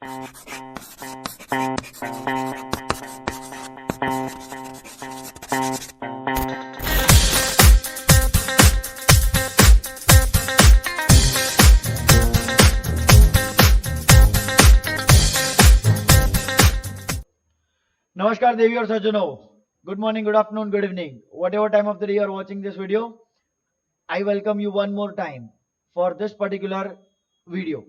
नमस्कार देवी और सज्जनों, good morning, good afternoon, good evening, whatever time of the day you are watching this video, I welcome you one more time for this particular video.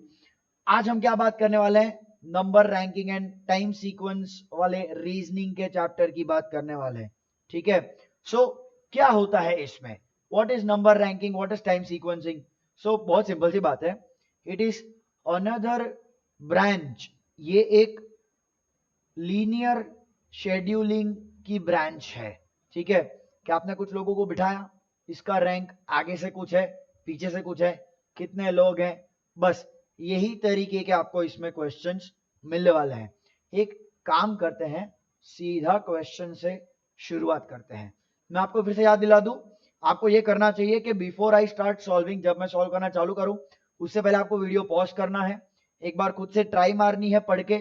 आज हम क्या बात करने वाले हैं? Number ranking and time sequence वाले reasoning के chapter की बात करने वाले हैं. ठीक है. सो क्या होता है इसमें? What is number ranking, what is time sequencing? So बहुत सिंपल सी बात है. It is another branch. ये एक लीनियर शेड्यूलिंग की ब्रांच है. ठीक है. कि आपने कुछ लोगों को बिठाया, इसका रैंक आगे से कुछ है, पीछे से कुछ है, कितने लोग हैं, बस यही तरीके के आपको इसमें क्वेश्चंस मिलने वाले हैं. एक काम करते हैं, सीधा क्वेश्चन से शुरुआत करते हैं. मैं आपको फिर से याद दिला दूं, आपको ये करना चाहिए कि बिफोर आई स्टार्ट सॉल्विंग, जब मैं सॉल्व करना चालू करूं उससे पहले आपको वीडियो पॉज करना है, एक बार खुद से ट्राई मारनी है पढ़ के.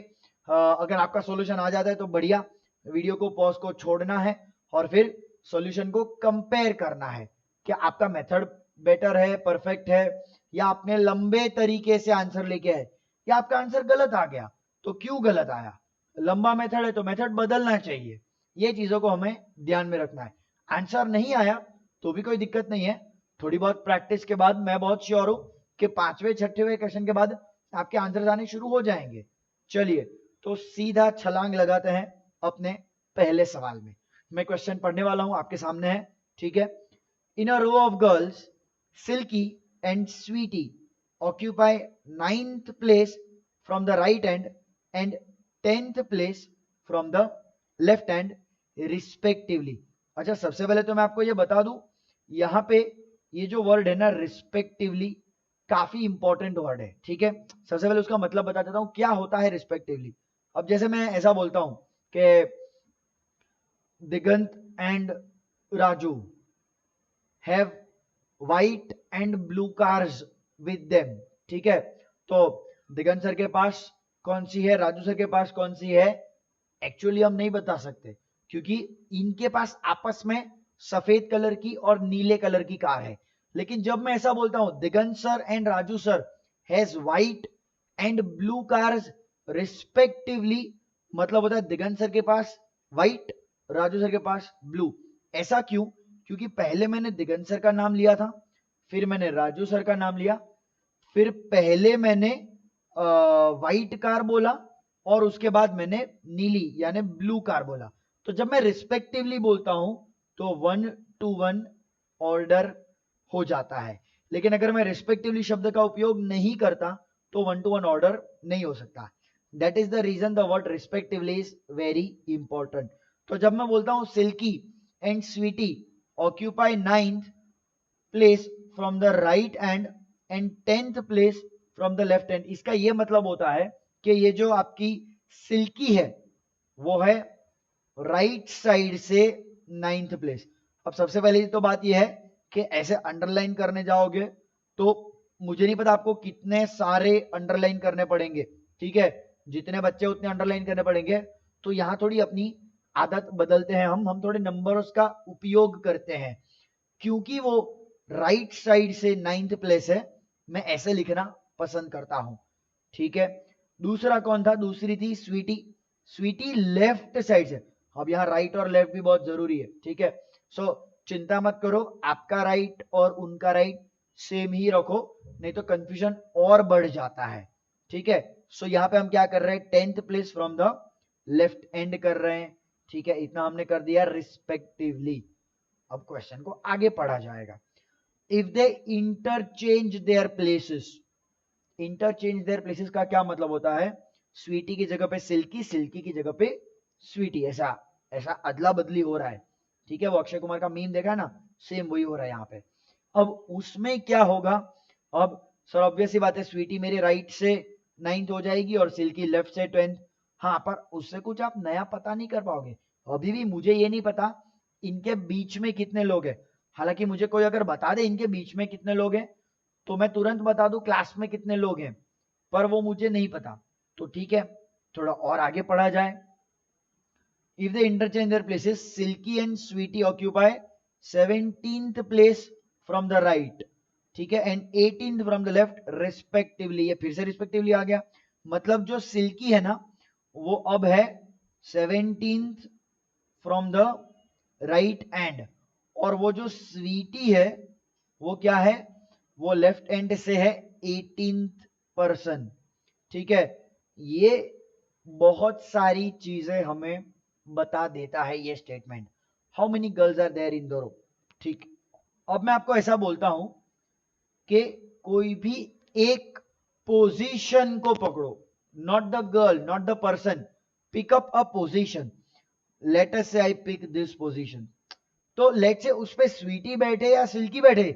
अगर आपका सॉल्यूशन आ जाता है तो बढ़िया, वीडियो को पॉज को छोड़ना है और फिर सॉल्यूशन को कंपेयर करना है कि आपका मेथड बेटर है, परफेक्ट है, या आपने लंबे तरीके से आंसर लेके है, या आपका आंसर गलत आ गया तो क्यों गलत आया. लंबा मेथड है तो मेथड बदलना चाहिए. ये चीजों को हमें ध्यान में रखना है. आंसर नहीं आया तो भी कोई दिक्कत नहीं है, थोड़ी बहुत प्रैक्टिस के बाद मैं बहुत श्योर हूं कि 5वें 6वें क्वेश्चन के बाद आपके आंसर आने शुरू हो जाएंगे. चलिए तो सीधा छलांग लगाते हैं अपने पहले सवाल में. मैं क्वेश्चन पढ़ने वाला हूं, आपके सामने है. ठीक है. In a row of girls, Silky and Sweety occupy 9th place from the right hand and 10th place from the left hand respectively. अच्छा, सबसे पहले तो मैं आपको ये बता दूं, यहां पे ये जो वर्ड है ना रिस्पेक्टिवली, काफी इंपॉर्टेंट वर्ड है. ठीक है. सबसे पहले उसका मतलब बता देता हूं, क्या होता है रिस्पेक्टिवली. अब जैसे मैं ऐसा बोलता हूं कि Digant and Raju have white and blue cars with them. ठीक है. तो दिगंत सर के पास कौन सी है, राजू सर के पास कौन सी है, एक्चुअली हम नहीं बता सकते क्योंकि इनके पास आपस में सफेद कलर की और नीले कलर की कार है. लेकिन जब मैं ऐसा बोलता हूं Digant sir and Raju sir has white and blue cars respectively, मतलब होता है दिगंत सर के पास व्हाइट, राजू सर के पास ब्लू. ऐसा क्यों? क्योंकि पहले मैंने दिगंत सर का नाम लिया था, फिर मैंने राजू सर का नाम लिया, फिर पहले मैंने व्हाइट कार बोला और उसके बाद मैंने नीली यानी ब्लू कार बोला. तो जब मैं रिस्पेक्टिवली बोलता हूं तो 1 to 1 ऑर्डर हो जाता है. लेकिन अगर मैं रिस्पेक्टिवली शब्द का उपयोग नहीं करता तो 1 to 1 ऑर्डर नहीं हो सकता. That is the reason the word respectively is very important. तो जब मैं बोलता हूं Silky and Sweety occupy 9th place from the right hand and 10th place from the left hand, इसका यह मतलब होता है कि ये जो आपकी सिल्की है वो है राइट साइड से 9th प्लेस. अब सबसे पहले तो बात यह है कि ऐसे अंडरलाइन करने जाओगे तो मुझे नहीं पता आपको कितने सारे अंडरलाइन करने पड़ेंगे. ठीक है. जितने बच्चे उतने अंडरलाइन करने पड़ेंगे. तो यहां थोड़ी अपनी आदत बदलते हैं, हम थोड़े नंबर्स का उपयोग करते हैं. क्योंकि वो राइट साइड से 9th प्लेस है, मैं ऐसे लिखना पसंद करता हूं. ठीक है. दूसरा कौन था? दूसरी थी स्वीटी. स्वीटी लेफ्ट साइड से. अब यहां राइट और लेफ्ट भी बहुत जरूरी है. ठीक है. सो चिंता मत करो, आपका राइट और उनका राइट सेम ही रखो, नहीं तो कंफ्यूजन और बढ़ जाता है. ठीक है. सो यहां पे हम क्या कर रहे हैं, 10th place from the left and कर रहे हैं. ठीक है. इतना हमने कर दिया रिस्पेक्टिवली. अब क्वेश्चन को आगे पढ़ा जाएगा. If they interchange their places, interchange their places का क्या मतलब होता है, स्वीटी की जगह पे सिल्की, सिल्की की जगह पे स्वीटी, ऐसा ऐसा अदला बदली हो रहा है. ठीक है. वो अक्षय कुमार का मीम देखा है ना, सेम वही हो रहा है यहाँ पे. अब उसमें क्या होगा, अब सर ऑब्वियस ही बात है, स्वीटी मेरे राइट से 9th हो जाएगी और सिल्की लेफ्ट से 10th. हाँ, पर उससे कुछ आप नया पता नहीं कर पाओगे. अभी भी मुझे ये नहीं पता इनके बीच में कितने लोग हैं. हालांकि मुझे कोई अगर बता दे इनके बीच में कितने लोग हैं तो मैं तुरंत बता दूं क्लास में कितने लोग हैं, पर वो मुझे नहीं पता. तो ठीक है, थोड़ा और आगे पढ़ा जाए। If the interchange their places, Silky and Sweety occupy 17th place from the right, ठीक है, and 18th from the left respectively. ये फिर से रिस्पेक्टिवली आ गया, मतलब जो सिल्की है ना वो अब है 17th from the right and, और वो जो स्वीटी है वो क्या है, वो लेफ्ट एंड से है 18th पर्सन, ठीक है। ये बहुत सारी चीजें हमें बता देता है ये statement. How many girls are there in the row, ठीक। अब मैं आपको ऐसा बोलता हूं कि कोई भी एक पोजीशन को पकड़ो, not the girl, not the person, pick up a position. Let us say I pick this position, तो लेट से उस पे स्वीटी बैठे या सिल्की बैठे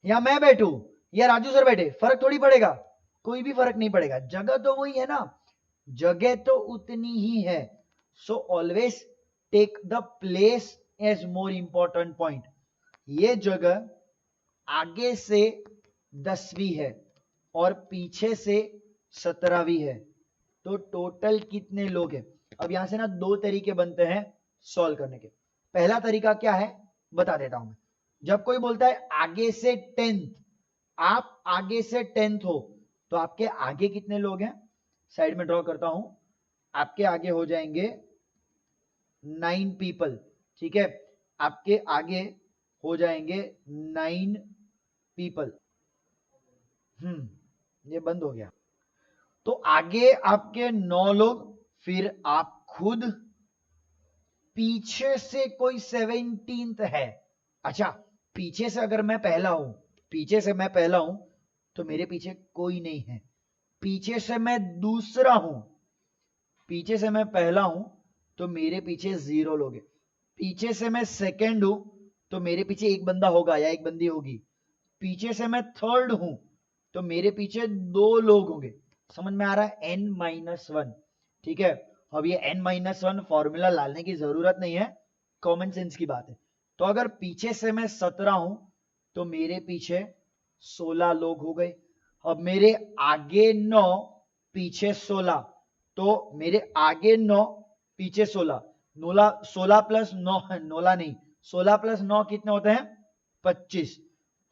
या मैं बैठू या राजू सर बैठे, फर्क थोड़ी पड़ेगा, कोई भी फर्क नहीं पड़ेगा, जगह तो वही है ना, जगह तो उतनी ही है। So always take the place as more important point. ये जगह आगे से 10वीं है और पीछे से 17वीं है, तो टोटल कितने लोग हैं। अब यहां से ना दो तरीके बनते हैं सॉल्व करने के। पहला तरीका क्या है बता देता हूं मैं। जब कोई बोलता है आगे से 10th, आप आगे से 10th हो, तो आपके आगे कितने लोग हैं, साइड में ड्रॉ करता हूं, आपके आगे हो जाएंगे 9 पीपल, ठीक है, आपके आगे हो जाएंगे 9 पीपल। ये बंद हो गया, तो आगे आपके 9 लोग, फिर आप खुद, पीछे से कोई 17th है। अच्छा, पीछे से अगर मैं पहला हूं, पीछे से मैं पहला हूं तो मेरे पीछे कोई नहीं है। पीछे से मैं दूसरा हूं, पीछे से मैं पहला हूं तो मेरे पीछे 0 लोग हैं। पीछे से मैं सेकंड हूं तो मेरे पीछे एक बंदा होगा या एक बंदी होगी। पीछे से मैं थर्ड हूं तो मेरे पीछे 2 लोग होंगे। समझ में आ रहा है, n-1, ठीक है। अब ये n-1 फॉर्मूला लाने की जरूरत नहीं है, कॉमन सेंस की बात है। तो अगर पीछे से मैं 17 हूं तो मेरे पीछे 16 लोग हो गए। अब मेरे आगे 9 पीछे 16, तो मेरे आगे 9 पीछे 16, 16 प्लस 9, 9 नहीं, 16 प्लस 9 कितने होते हैं 25।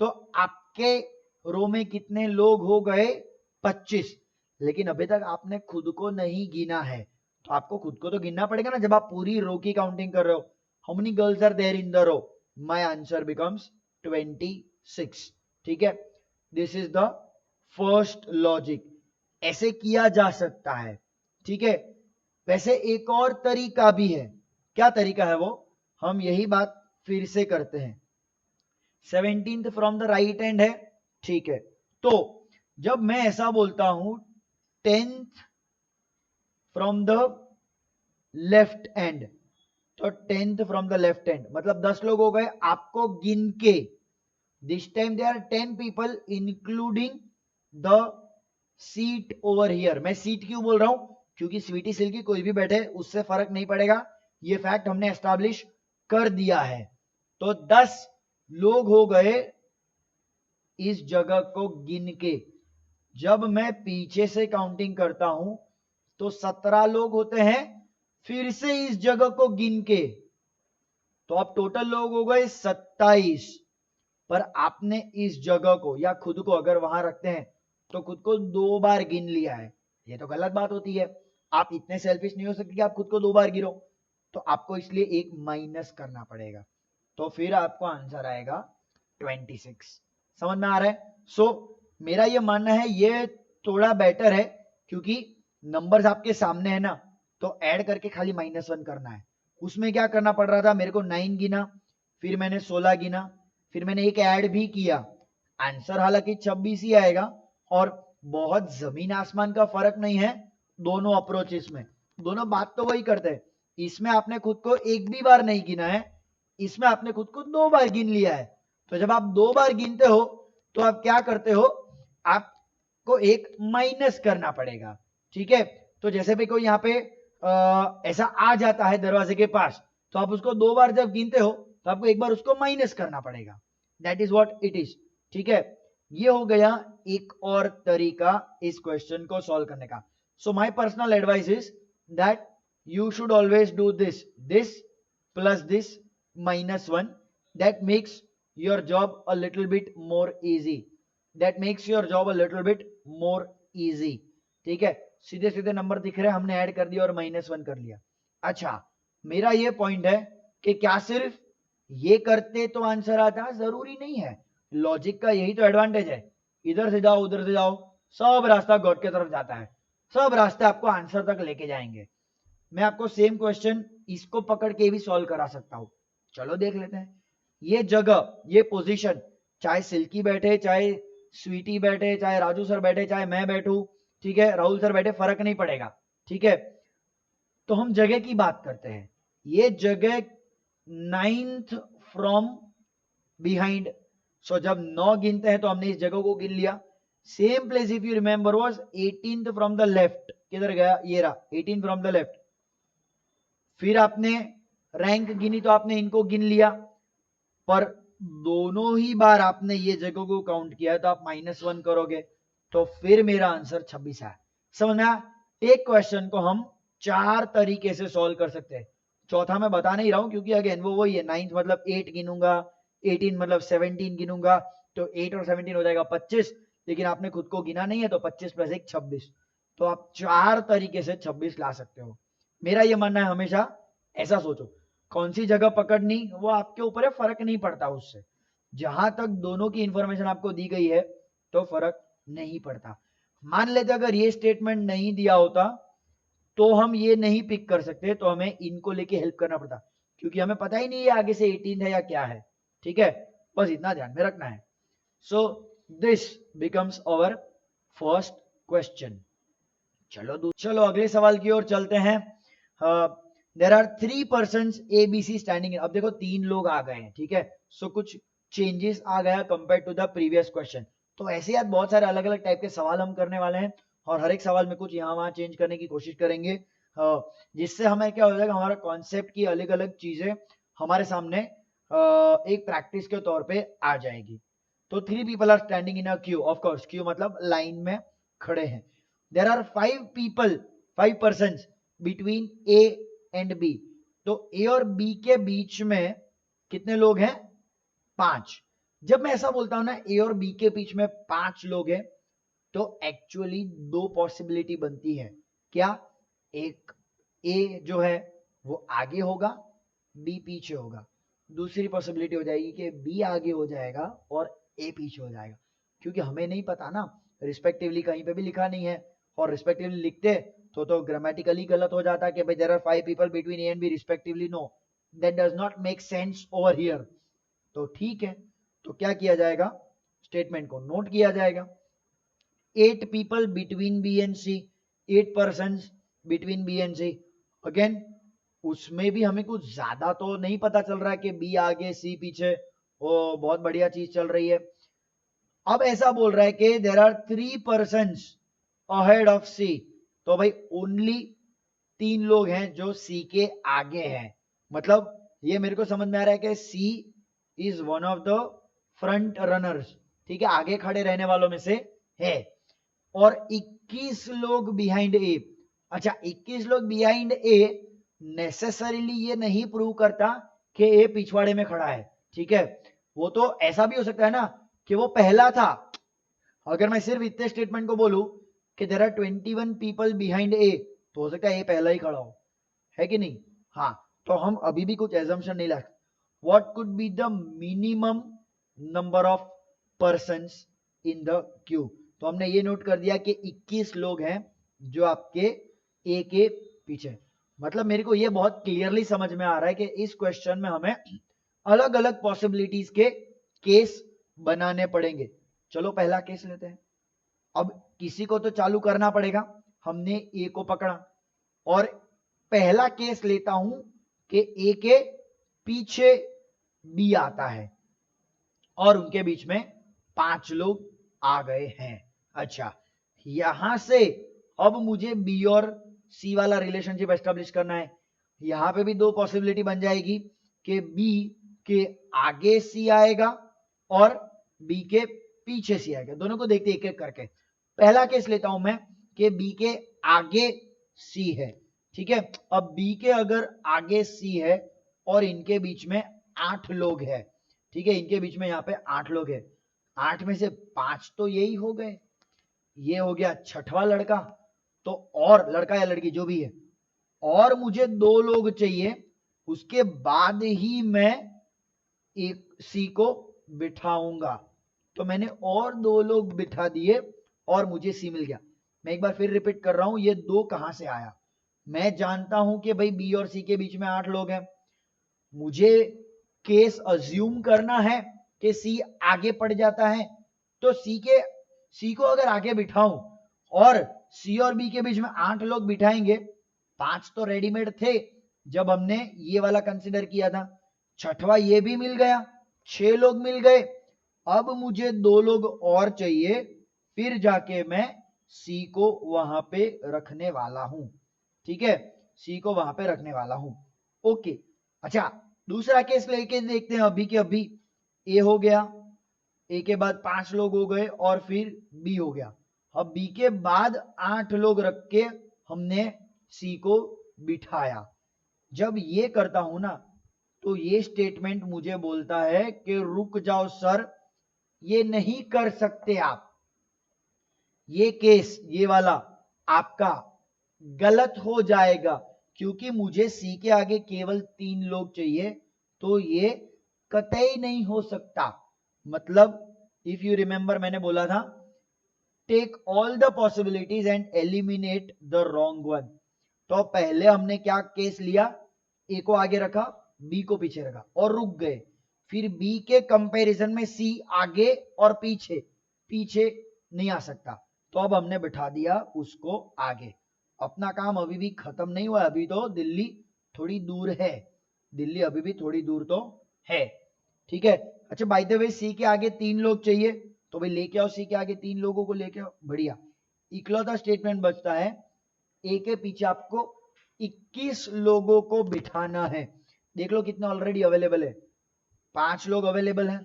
तो आपके रो में कितने लोग हो गए 25। लेकिन अभी तक आपने खुद को नहीं गिना है, तो आपको खुद को तो गिनना पड़ेगा ना जब आप पूरी रो की काउंटिंग कर रहे हो। How many girls are there in the row, my answer becomes 26, ठीक है। This is the first logic, ऐसे किया जा सकता है, ठीक है। वैसे एक और तरीका भी है, क्या तरीका है वो, हम यही बात फिर से करते हैं। 17th from the right and है, ठीक है। तो जब मैं ऐसा बोलता हूं 10th from the left and, तो 10th from the left and मतलब 10 लोग हो गए आपको गिन के। This time they are 10 people including the seat over here. मैं सीट क्यों बोल रहा हूं, क्योंकि स्वीटी सिल्की कोई भी बैठे उससे फर्क नहीं पड़ेगा, ये फैक्ट हमने एस्टैब्लिश कर दिया है। तो 10 लोग हो गए इस जगह को गिन के। जब मैं पीछे से काउंटिंग करता हूं तो 17 लोग होते हैं फिर से इस जगह को गिन के, तो अब टोटल लोग हो गए 27। पर आपने इस जगह को या खुद को अगर वहां रखते हैं तो खुद को 2 बार गिन लिया है, ये तो गलत बात होती है। आप इतने सेल्फिश नहीं हो सकते कि आप खुद को 2 बार गिरो, तो आपको इसलिए एक माइनस करना पड़ेगा, तो फिर आपको आंसर आएगा 26। समझ में आ रहा है। सो मेरा ये मानना है ये थोड़ा बेटर है, क्योंकि नंबर्स आपके सामने है ना, तो ऐड करके खाली -1 करना है। उसमें क्या करना पड़ रहा था, मेरे को 9 गिना, फिर मैंने 16 गिना, फिर मैंने एक ऐड भी किया, आंसर हालांकि 26 ही आएगा। और बहुत जमीन आसमान का फर्क नहीं है दोनों अप्रोचेस में, दोनों बात तो वही करते हैं। इसमें आपने खुद को एक भी बार नहीं गिना है, इसमें आपने खुद को 2 बार गिन लिया है। तो जब आप 2 बार गिनते हो तो आप क्या करते हो, आपको एक माइनस करना पड़ेगा, ठीक है। तो जैसे भी कोई यहाँ पे ऐसा आ जाता है दरवाजे के पास, तो आप उसको 2 बार जब गिनते हो तो आपको एक बार उसको माइनस करना पड़ेगा। That is what it is, ठीक है। ये हो गया एक और तरीका इस क्वेश्चन को सॉल्व करने का। So my personal advice is that you should always do this plus this minus 1. That makes your job a little bit more easy. That makes your job a little bit more easy. ठीक है, सीधे सीधे number दिख रहे हैं, हमने add कर दिया और -1 कर लिया. अच्छा, मेरा ये पॉइंट है कि क्या सिर्फ ये करते तो आंसर आता? जरूरी नहीं है. लॉजिक का यही तो एडवांटेज है. इधर से जाओ उधर से जाओ, सब रास्ता गॉड के तरफ जाता है. सब रास्ते आपको आंसर तक लेके जाएंगे. मैं आपको सेम क्वेश्चन इसको पकड़ के भी सॉल्व करा सकता हूं. चलो देख लेते हैं. ये जगह, ये पोजीशन, चाहे सिल्की बैठे, चाहे स्वीटी बैठे, चाहे राजू सर बैठे, चाहे मैं बैठूं, ठीक है, राहुल सर बैठे, फर्क नहीं पड़ेगा. ठीक है, तो हम जगह की बात करते हैं. ये जगह 9th फ्रॉम बिहाइंड. सो जब 9 गिनते हैं तो हमने इस जगह को गिन लिया. Same place if you remember was 18th from the left. किधर गया? ये रहा 18 फ्रॉम द लेफ्ट. फिर आपने रैंक गिनी तो आपने इनको गिन लिया, पर दोनों ही बार आपने ये जगह को काउंट किया तो आप -1 करोगे, तो फिर मेरा आंसर 26 है. समझ में आया? एक क्वेश्चन को हम 4 तरीके से सॉल्व कर सकते हैं. चौथा मैं बता नहीं रहा हूं क्योंकि अगेन वो वही है. 9th मतलब 8 गिनूंगा, 18 मतलब 17 गिनूंगा, तो 8 और 17 हो जाएगा 25. लेकिन आपने खुद को गिना नहीं है तो 25 + 1 26. तो आप 4 तरीके से 26 ला सकते हो. मेरा ये मानना है हमेशा ऐसा सोचो. कौन सी जगह पकड़नी वो आपके ऊपर है, फर्क नहीं पड़ता उससे. जहां तक दोनों की इंफॉर्मेशन आपको दी गई है तो फर्क नहीं पड़ता. मान लेते अगर ये स्टेटमेंट नहीं दिया होता तो हम ये नहीं पिक कर सकते, तो हमें इनको लेके हेल्प करना पड़ता, क्योंकि हमें पता ही नहीं है आगे से 18 है या क्या है. ठीक है, बस इतना ध्यान में रखना है. So this becomes our first question. चलो अगले सवाल की ओर चलते हैं. There are 3 persons ABC standing. अब देखो 3 लोग आ गए हैं. ठीक है, सो कुछ चेंजेस आ गया compare to the previous question. तो ऐसे यार बहुत सारे अलग अलग टाइप के सवाल हम करने वाले हैं और हर एक सवाल में कुछ यहाँ वहां चेंज करने की कोशिश करेंगे, जिससे हमें क्या हो जाएगा, हमारा कॉन्सेप्ट की अलग अलग चीजें हमारे सामने एक प्रैक्टिस के तौर पे आ जाएगी. तो 3 people are standing in a queue. Of course queue मतलब लाइन में खड़े हैं. There are 5 persons between A and B. तो A और B के बीच में कितने लोग हैं? 5. जब मैं ऐसा बोलता हूं ना A और B के बीच में 5 लोग हैं, तो एक्चुअली 2 पॉसिबिलिटी बनती है. क्या? एक A जो है वो आगे होगा, B पीछे होगा. दूसरी पॉसिबिलिटी हो जाएगी कि B आगे हो जाएगा और A पीछे हो जाएगा, क्योंकि हमें नहीं पता ना, रिस्पेक्टिवली कहीं पे भी लिखा नहीं है, और रिस्पेक्टिवली लिखते तो ग्रामेटिकली गलत हो जाता कि भाई there are 5 people between A and B respectively. No, that does not make sense over here. तो ठीक है, तो क्या किया जाएगा, स्टेटमेंट को नोट किया जाएगा. 8 people between B and C. 8 persons between B and C. Again उसमें भी हमें कुछ ज्यादा तो नहीं पता चल रहा है कि B आगे C पीछे, वो बहुत बढ़िया चीज चल रही है. अब ऐसा बोल रहा है कि there are 3 persons ahead of C. तो भाई ओनली 3 लोग हैं जो C के आगे हैं. मतलब ये मेरे को समझ में आ रहा है कि C is one of the front runners. ठीक है, आगे खड़े रहने वालों में से है. और 21 लोग बिहाइंड A. अच्छा, 21 लोग बिहाइंड A नेसेसरीली ये नहीं प्रूव करता कि A पिछवाड़े में खड़ा है. ठीक है, वो तो ऐसा भी हो सकता है ना कि वो पहला था. अगर मैं सिर्फ इतने स्टेटमेंट को बोलूं कि there are 21 people behind A, तो हो सकता है A पहला ही खड़ा हो, है कि नहीं? हाँ, तो हम अभी भी कुछ एजम्पशन नहीं ला सकते. What could be the minimum number of persons in the Q? तो हमने ये नोट कर दिया कि 21 लोग हैं जो आपके A के पीछे. मतलब मेरे को ये बहुत क्लियरली समझ में आ रहा है कि इस क्वेश्चन में हमें अलग अलग पॉसिबिलिटीज के केस बनाने पड़ेंगे. चलो पहला केस लेते हैं. अब किसी को तो चालू करना पड़ेगा. हमने A को पकड़ा और पहला केस लेता हूं कि A के पीछे B आता है और उनके बीच में 5 लोग आ गए हैं. अच्छा, यहां से अब मुझे B और C वाला रिलेशनशिप एस्टेब्लिश करना है. यहां पे भी 2 पॉसिबिलिटी बन जाएगी कि B के आगे C आएगा और B के पीछे C आएगा. दोनों को देखते एक एक करके. पहला केस लेता हूं मैं कि B के आगे सी है, ठीक है। अब बी के अगर आगे सी है और इनके बीच में 8 लोग हैं, ठीक है, इनके बीच में यहाँ पे 8 लोग हैं, 8 में से 5 तो यही हो गए, ये हो गया छठवां लड़का, तो और लड़का या लड़की जो भी है, और मुझे 2 लोग चाहिए, उसके बाद ही मैं एक सी को बिठाऊंगा। तो मैंने और 2 लोग बिठा दिए और मुझे सी मिल गया। मैं एक बार फिर रिपीट कर रहा हूं, ये 2 कहां से आया? मैं जानता हूं कि भाई बी और सी के बीच में 8 लोग हैं, मुझे केस अज्यूम करना है कि सी आगे पड़ जाता है, तो सी को अगर आगे बिठाऊं और सी और बी के बीच में 8 लोग बिठाएंगे, 5 तो रेडीमेड थे जब हमने ये वाला कंसिडर किया था, छठवा ये भी मिल गया, 6 लोग मिल गए। अब मुझे 2 लोग और चाहिए, फिर जाके मैं सी को वहां पे रखने वाला हूं, ठीक है, सी को वहां पे रखने वाला हूं। ओके, अच्छा दूसरा केस लेके देखते हैं। अभी के अभी ए हो गया, ए के बाद 5 लोग हो गए और फिर बी हो गया। अब बी के बाद 8 लोग रख के हमने सी को बिठाया। जब ये करता हूं ना, तो ये स्टेटमेंट मुझे बोलता है कि रुक जाओ सर, ये नहीं कर सकते आप, ये केस ये वाला आपका गलत हो जाएगा, क्योंकि मुझे सी के आगे केवल 3 लोग चाहिए, तो ये कतई नहीं हो सकता। मतलब इफ यू रिमेंबर, मैंने बोला था take all the possibilities and eliminate the wrong one. तो पहले हमने क्या केस लिया, ए को आगे रखा, बी को पीछे रखा और रुक गए। फिर बी के कंपैरिजन में सी आगे और पीछे, पीछे नहीं आ सकता, तो अब हमने बिठा दिया उसको आगे। अपना काम अभी भी खत्म नहीं हुआ, अभी तो दिल्ली थोड़ी दूर है, दिल्ली अभी भी थोड़ी दूर तो है, ठीक है। अच्छा बाय द वे, सी के आगे 3 लोग चाहिए, तो भाई लेके आओ, सी के आगे 3 लोगों को लेके आओ, बढ़िया। इकलौता स्टेटमेंट बचता है, ए के पीछे आपको 21 लोगों को बिठाना है। देख लो कितना ऑलरेडी अवेलेबल है, 5 लोग अवेलेबल हैं,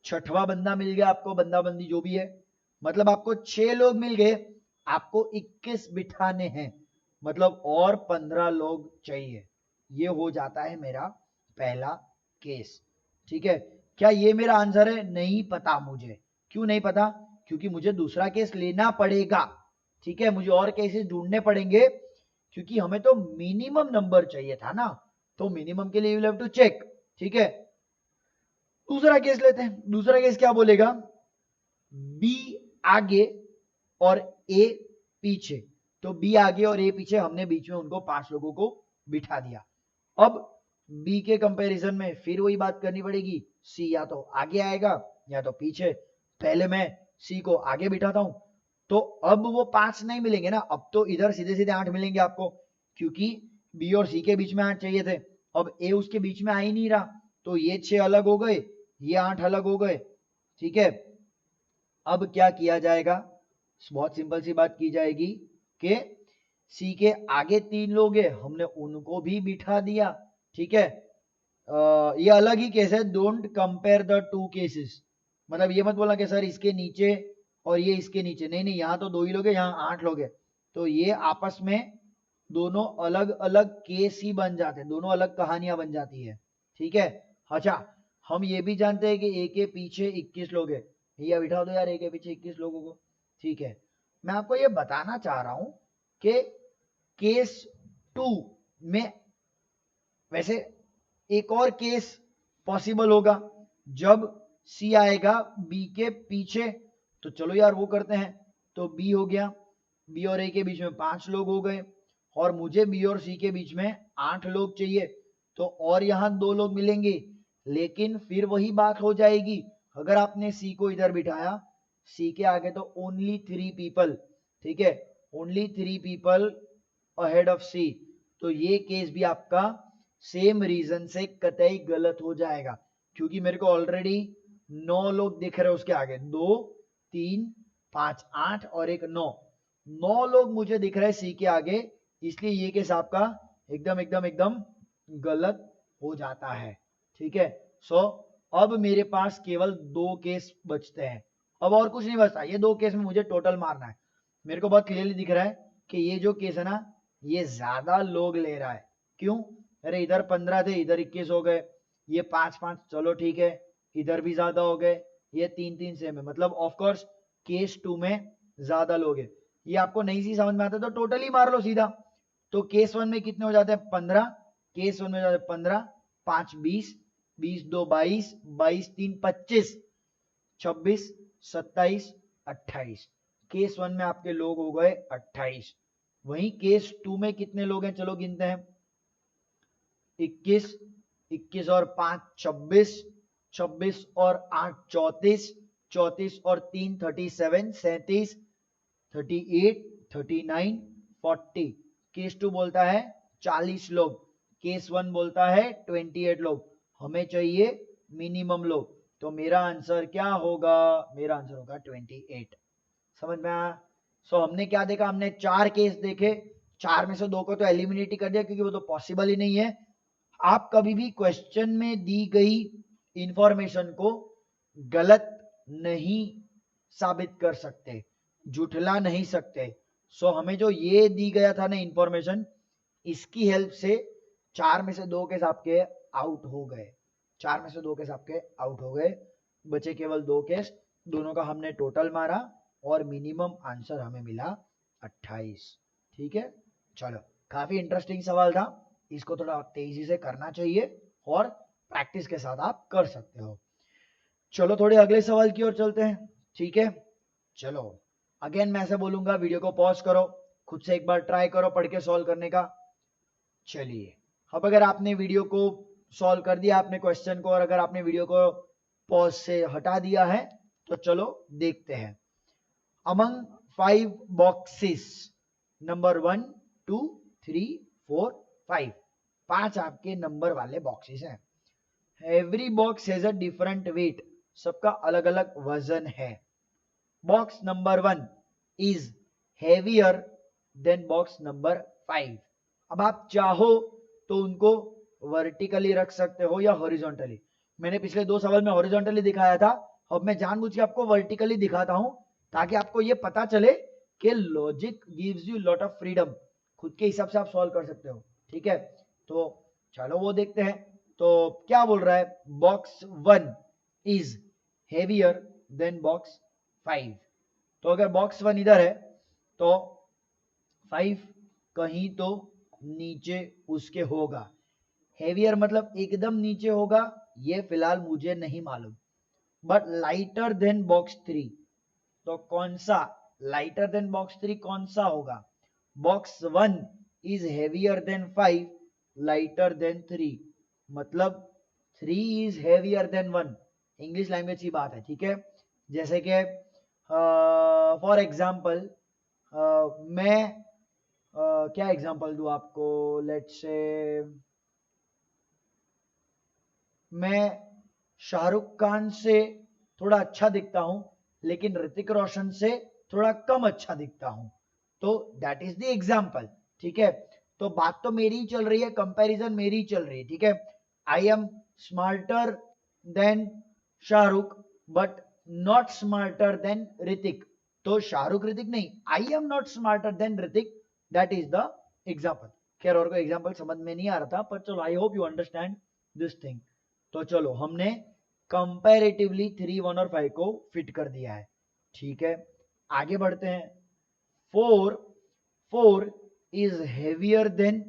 छठवां बंदा मिल गया आपको, बंदा बंदी जो भी है, मतलब आपको 6 लोग मिल गए, आपको 21 बिठाने हैं, मतलब और 15 लोग चाहिए। ये हो जाता है मेरा पहला केस, ठीक है। क्या ये मेरा आंसर है? नहीं पता मुझे। क्यों नहीं पता? क्योंकि मुझे दूसरा केस लेना पड़ेगा, ठीक है, मुझे और केसेस ढूंढने पड़ेंगे, क्योंकि हमें तो मिनिमम नंबर चाहिए था ना, तो मिनिमम के लिए यू हैव टू चेक, ठीक है। दूसरा केस लेते हैं। दूसरा केस क्या बोलेगा, बी आगे और ए पीछे, तो बी आगे और ए पीछे, हमने बीच में उनको 5 लोगों को बिठा दिया। अब बी के कंपैरिजन में फिर वही बात करनी पड़ेगी, सी या तो आगे आएगा या तो पीछे। पहले मैं सी को आगे बिठाता हूं, तो अब वो 5 नहीं मिलेंगे ना, अब तो इधर सीधे सीधे 8 मिलेंगे आपको, क्योंकि बी और सी के बीच में 8 चाहिए थे। अब ए उसके बीच में आ ही नहीं रहा, तो ये 6 अलग हो गए, ये 8 अलग हो गए, ठीक है। अब क्या किया जाएगा, बहुत सिंपल सी बात की जाएगी कि सी के आगे 3 लोग हैं, हमने उनको भी बिठा दिया, ठीक है। ये अलग ही केस है, डोंट कंपेयर द 2 केसेस। मतलब ये मत बोलना कि सर इसके नीचे और ये इसके नीचे, नहीं नहीं, यहाँ तो 2 ही लोग हैं, यहाँ 8 लोग हैं, तो ये आपस में दोनों अलग अलग केस ही बन जाते हैं, दोनों अलग कहानियां बन जाती है, ठीक है। अच्छा हम ये भी जानते हैं कि ए के पीछे 21 लोग हैं, भैया बिठा दो यार ए के पीछे 21 लोगों को, ठीक है। मैं आपको ये बताना चाह रहा हूं कि केस 2 में वैसे एक और केस पॉसिबल होगा, जब सी आएगा बी के पीछे, तो चलो यार वो करते हैं। तो बी हो गया, बी और ए के बीच में 5 लोग हो गए, और मुझे बी और सी के बीच में 8 लोग चाहिए, तो और यहां 2 लोग मिलेंगे, लेकिन फिर वही बात हो जाएगी, अगर आपने सी को इधर बिठाया, सी के आगे तो ओनली 3 पीपल, ठीक है, ओनली 3 पीपल अहेड ऑफ सी, तो ये केस भी आपका सेम रीजन से कतई गलत हो जाएगा, क्योंकि मेरे को ऑलरेडी 9 लोग दिख रहे हैं उसके आगे, 2 3 5 8 और एक 9 लोग मुझे दिख रहे हैं सी के आगे, इसलिए ये केस आपका एकदम एकदम एकदम गलत हो जाता है, ठीक है। सो अब मेरे पास केवल 2 केस बचते हैं, अब और कुछ नहीं बचता, ये 2 केस में मुझे टोटल मारना है। मेरे को बहुत क्लियरली दिख रहा है कि ये जो केस है ना ये ज्यादा लोग ले रहा है। क्यों? अरे इधर 15 थे, इधर 21 हो गए, ये 5-5 चलो ठीक है, इधर भी ज्यादा हो गए, ये 3-3 सेम है, मतलब ऑफ कोर्स केस 2 में ज्यादा लोग है। ये आपको नहीं सी समझ में आता तो टोटली मार लो सीधा। तो केस 1 में कितने हो जाते हैं 15, केस 1 में हो जाते हैं 15, 5 20, 20 2 22, 22 3 25, 26 27 28। केस 1 में आपके लोग हो गए 28। वहीं केस 2 में कितने लोग हैं चलो गिनते हैं। 21, 21 और 5 26, 26 और 8 34, 34 और 3 37, 37, 38, 39, 40। केस 2 बोलता है 40 लोग, केस 1 बोलता है 28 लोग। हमें चाहिए मिनिमम लोग, तो मेरा आंसर क्या होगा? मेरा आंसर होगा 28। समझ में आया? सो हमने क्या देखा? हमने 4 केस देखे, 4 में से 2 को तो एलिमिनेट ही कर दिया क्योंकि वो तो पॉसिबल ही नहीं है। आप कभी भी क्वेश्चन में दी गई इंफॉर्मेशन को गलत नहीं साबित कर सकते, जुठला नहीं सकते। सो हमें जो ये दी गया था ना इंफॉर्मेशन, इसकी हेल्प से 4 में से 2 केस आपके आउट हो गए, 4 में से 2 केस आपके आउट हो गए, बचे केवल 2 केस। दोनों का हमने टोटल मारा और मिनिमम आंसर हमें मिला 28। ठीक है, चलो काफी इंटरेस्टिंग सवाल था, इसको थोड़ा तेजी से करना चाहिए और प्रैक्टिस के साथ आप कर सकते हो। चलो थोड़े अगले सवाल की ओर चलते हैं। ठीक है, चलो अगेन मैं ऐसे बोलूंगा, वीडियो को पॉज करो, खुद से एक बार ट्राई करो पढ़ के सॉल्व करने का। चलिए, अब अगर आपने वीडियो को सॉल्व कर दिया, आपने क्वेश्चन को, और अगर आपने वीडियो को पॉज से हटा दिया है तो चलो देखते हैं। Among 5 boxes, नंबर 1 2 3 4 5, 5 आपके नंबर वाले बॉक्सेस हैं। Every box has a different weight, सबका अलग अलग वजन है। Box number 1 is heavier than box number 5। अब आप चाहो तो उनको वर्टिकली रख सकते हो या हॉरिजॉन्टली। मैंने पिछले 2 सवाल में हॉरिजॉन्टली दिखाया था, अब मैं जानबूझ के आपको वर्टिकली दिखाता हूं ताकि आपको ये पता चले कि logic gives you lot of freedom, खुद के हिसाब से आप सॉल्व कर सकते हो। ठीक है, तो चलो वो देखते हैं। तो क्या बोल रहा है? Box 1 is heavier than box 5। तो अगर बॉक्स 1 इधर है तो 5 कहीं तो नीचे उसके होगा। हेवियर मतलब एकदम नीचे होगा, ये फिलहाल मुझे नहीं मालूम, बट लाइटर देन बॉक्स 3। तो कौन सा लाइटर देन बॉक्स 3 कौन सा होगा? Box 1 is heavier than 5, lighter than 3, मतलब 3 is heavier than 1। English language की बात है, ठीक है। जैसे कि फॉर एग्जाम्पल मैं क्या एग्जाम्पल दूं आपको, लेट्स से मैं शाहरुख खान से थोड़ा अच्छा दिखता हूं लेकिन ऋतिक रोशन से थोड़ा कम अच्छा दिखता हूं, तो दैट इज द एग्जाम्पल। ठीक है, तो बात तो मेरी ही चल रही है, कंपैरिजन मेरी ही चल रही है। ठीक है, I am smarter than Shahrukh but not smarter than Hrithik. तो शाहरुख ऋतिक नहीं, I am not smarter than Hrithik, that is the example. खैर और कोई एग्जाम्पल समझ में नहीं आ रहा था, पर चलो I hope you understand this thing. तो चलो हमने कंपैरेटिवली 3 1 और 5 को फिट कर दिया है। ठीक है, आगे बढ़ते हैं। 4 is heavier than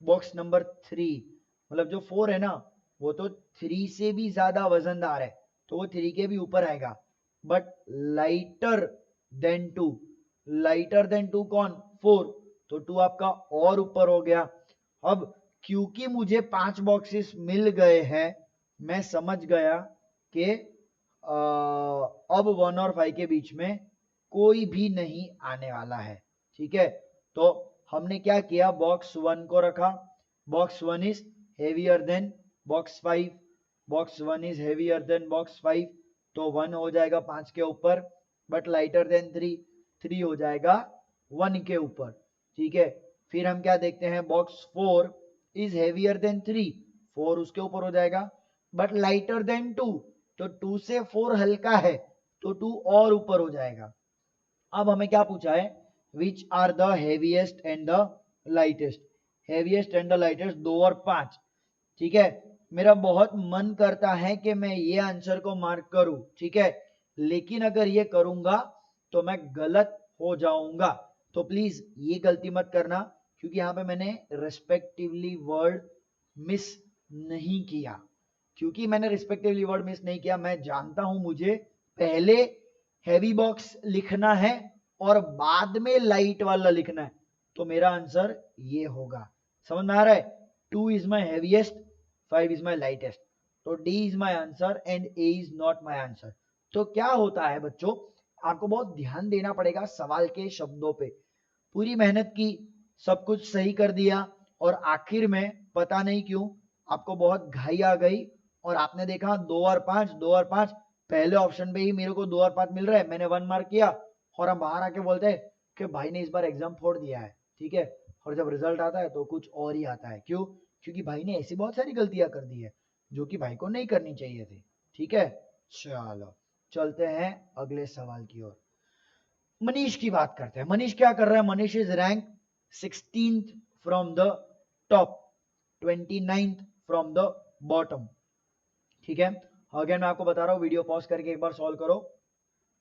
box number 3, मतलब जो 4 है ना वो तो 3 से भी ज्यादा वजनदार है, तो वो 3 के भी ऊपर आएगा, but lighter than 2। Lighter than 2 कौन? 4, तो 2 आपका और ऊपर हो गया। अब क्योंकि मुझे 5 बॉक्सेस मिल गए हैं, मैं समझ गया कि अब 1 और 5 के बीच में कोई भी नहीं आने वाला है। ठीक है, तो हमने क्या किया, बॉक्स 1 को रखा, box 1 is heavier than box 5, box 1 is heavier than box 5, तो 1 हो जाएगा 5 के ऊपर, बट लाइटर देन 3, 3 हो जाएगा 1 के ऊपर। ठीक है, फिर हम क्या देखते हैं, बॉक्स 4 इज हेवियर देन 3, 4 उसके ऊपर हो जाएगा, बट लाइटर देन 2, तो 2 से 4 हल्का है, तो 2 और ऊपर हो जाएगा। अब हमें क्या पूछा है which are the heaviest and the lightest. Heaviest and the lightest 2 और 5, ठीक है। मेरा बहुत मन करता है कि मैं ये आंसर को मार्क करूं, ठीक है, लेकिन अगर ये करूंगा तो मैं गलत हो जाऊंगा। तो प्लीज ये गलती मत करना, क्योंकि यहां पे मैंने रिस्पेक्टिवली वर्ड मिस नहीं किया। क्योंकि मैंने रिस्पेक्टिवली वर्ड मिस नहीं किया, मैं जानता हूं मुझे पहले हैवी बॉक्स लिखना है और बाद में लाइट वाला लिखना है, तो मेरा आंसर ये होगा। समझ में आ रहा है? 2 is my heaviest, 5 is my lightest. तो D is my answer and A is not my answer. तो क्या होता है बच्चों, आपको बहुत ध्यान देना पड़ेगा सवाल के शब्दों पे। पूरी मेहनत की, सब कुछ सही कर दिया, और आखिर में पता नहीं क्यों आपको बहुत घाई आ गई और आपने देखा 2 और 5, 2 और 5, पहले ऑप्शन पे ही मेरे को 2 और 5 मिल रहा है, मैंने 1 मार्क किया, और हम बाहर आके बोलते हैं कि भाई ने इस बार एग्जाम फोड़ दिया है, ठीक है। और जब रिजल्ट आता है तो कुछ और ही आता है। क्यों? क्योंकि भाई ने ऐसी बहुत सारी गलतियां कर दी है जो कि भाई को नहीं करनी चाहिए थी, ठीक है। चलो चलते हैं अगले सवाल की ओर। मनीष की बात करते हैं। मनीष क्या कर रहा है? Manish is rank 16th from the top, 29th from the bottom, ठीक है। अगेन मैं आपको बता रहा हूं, वीडियो पॉज करके एक बार सॉल्व करो।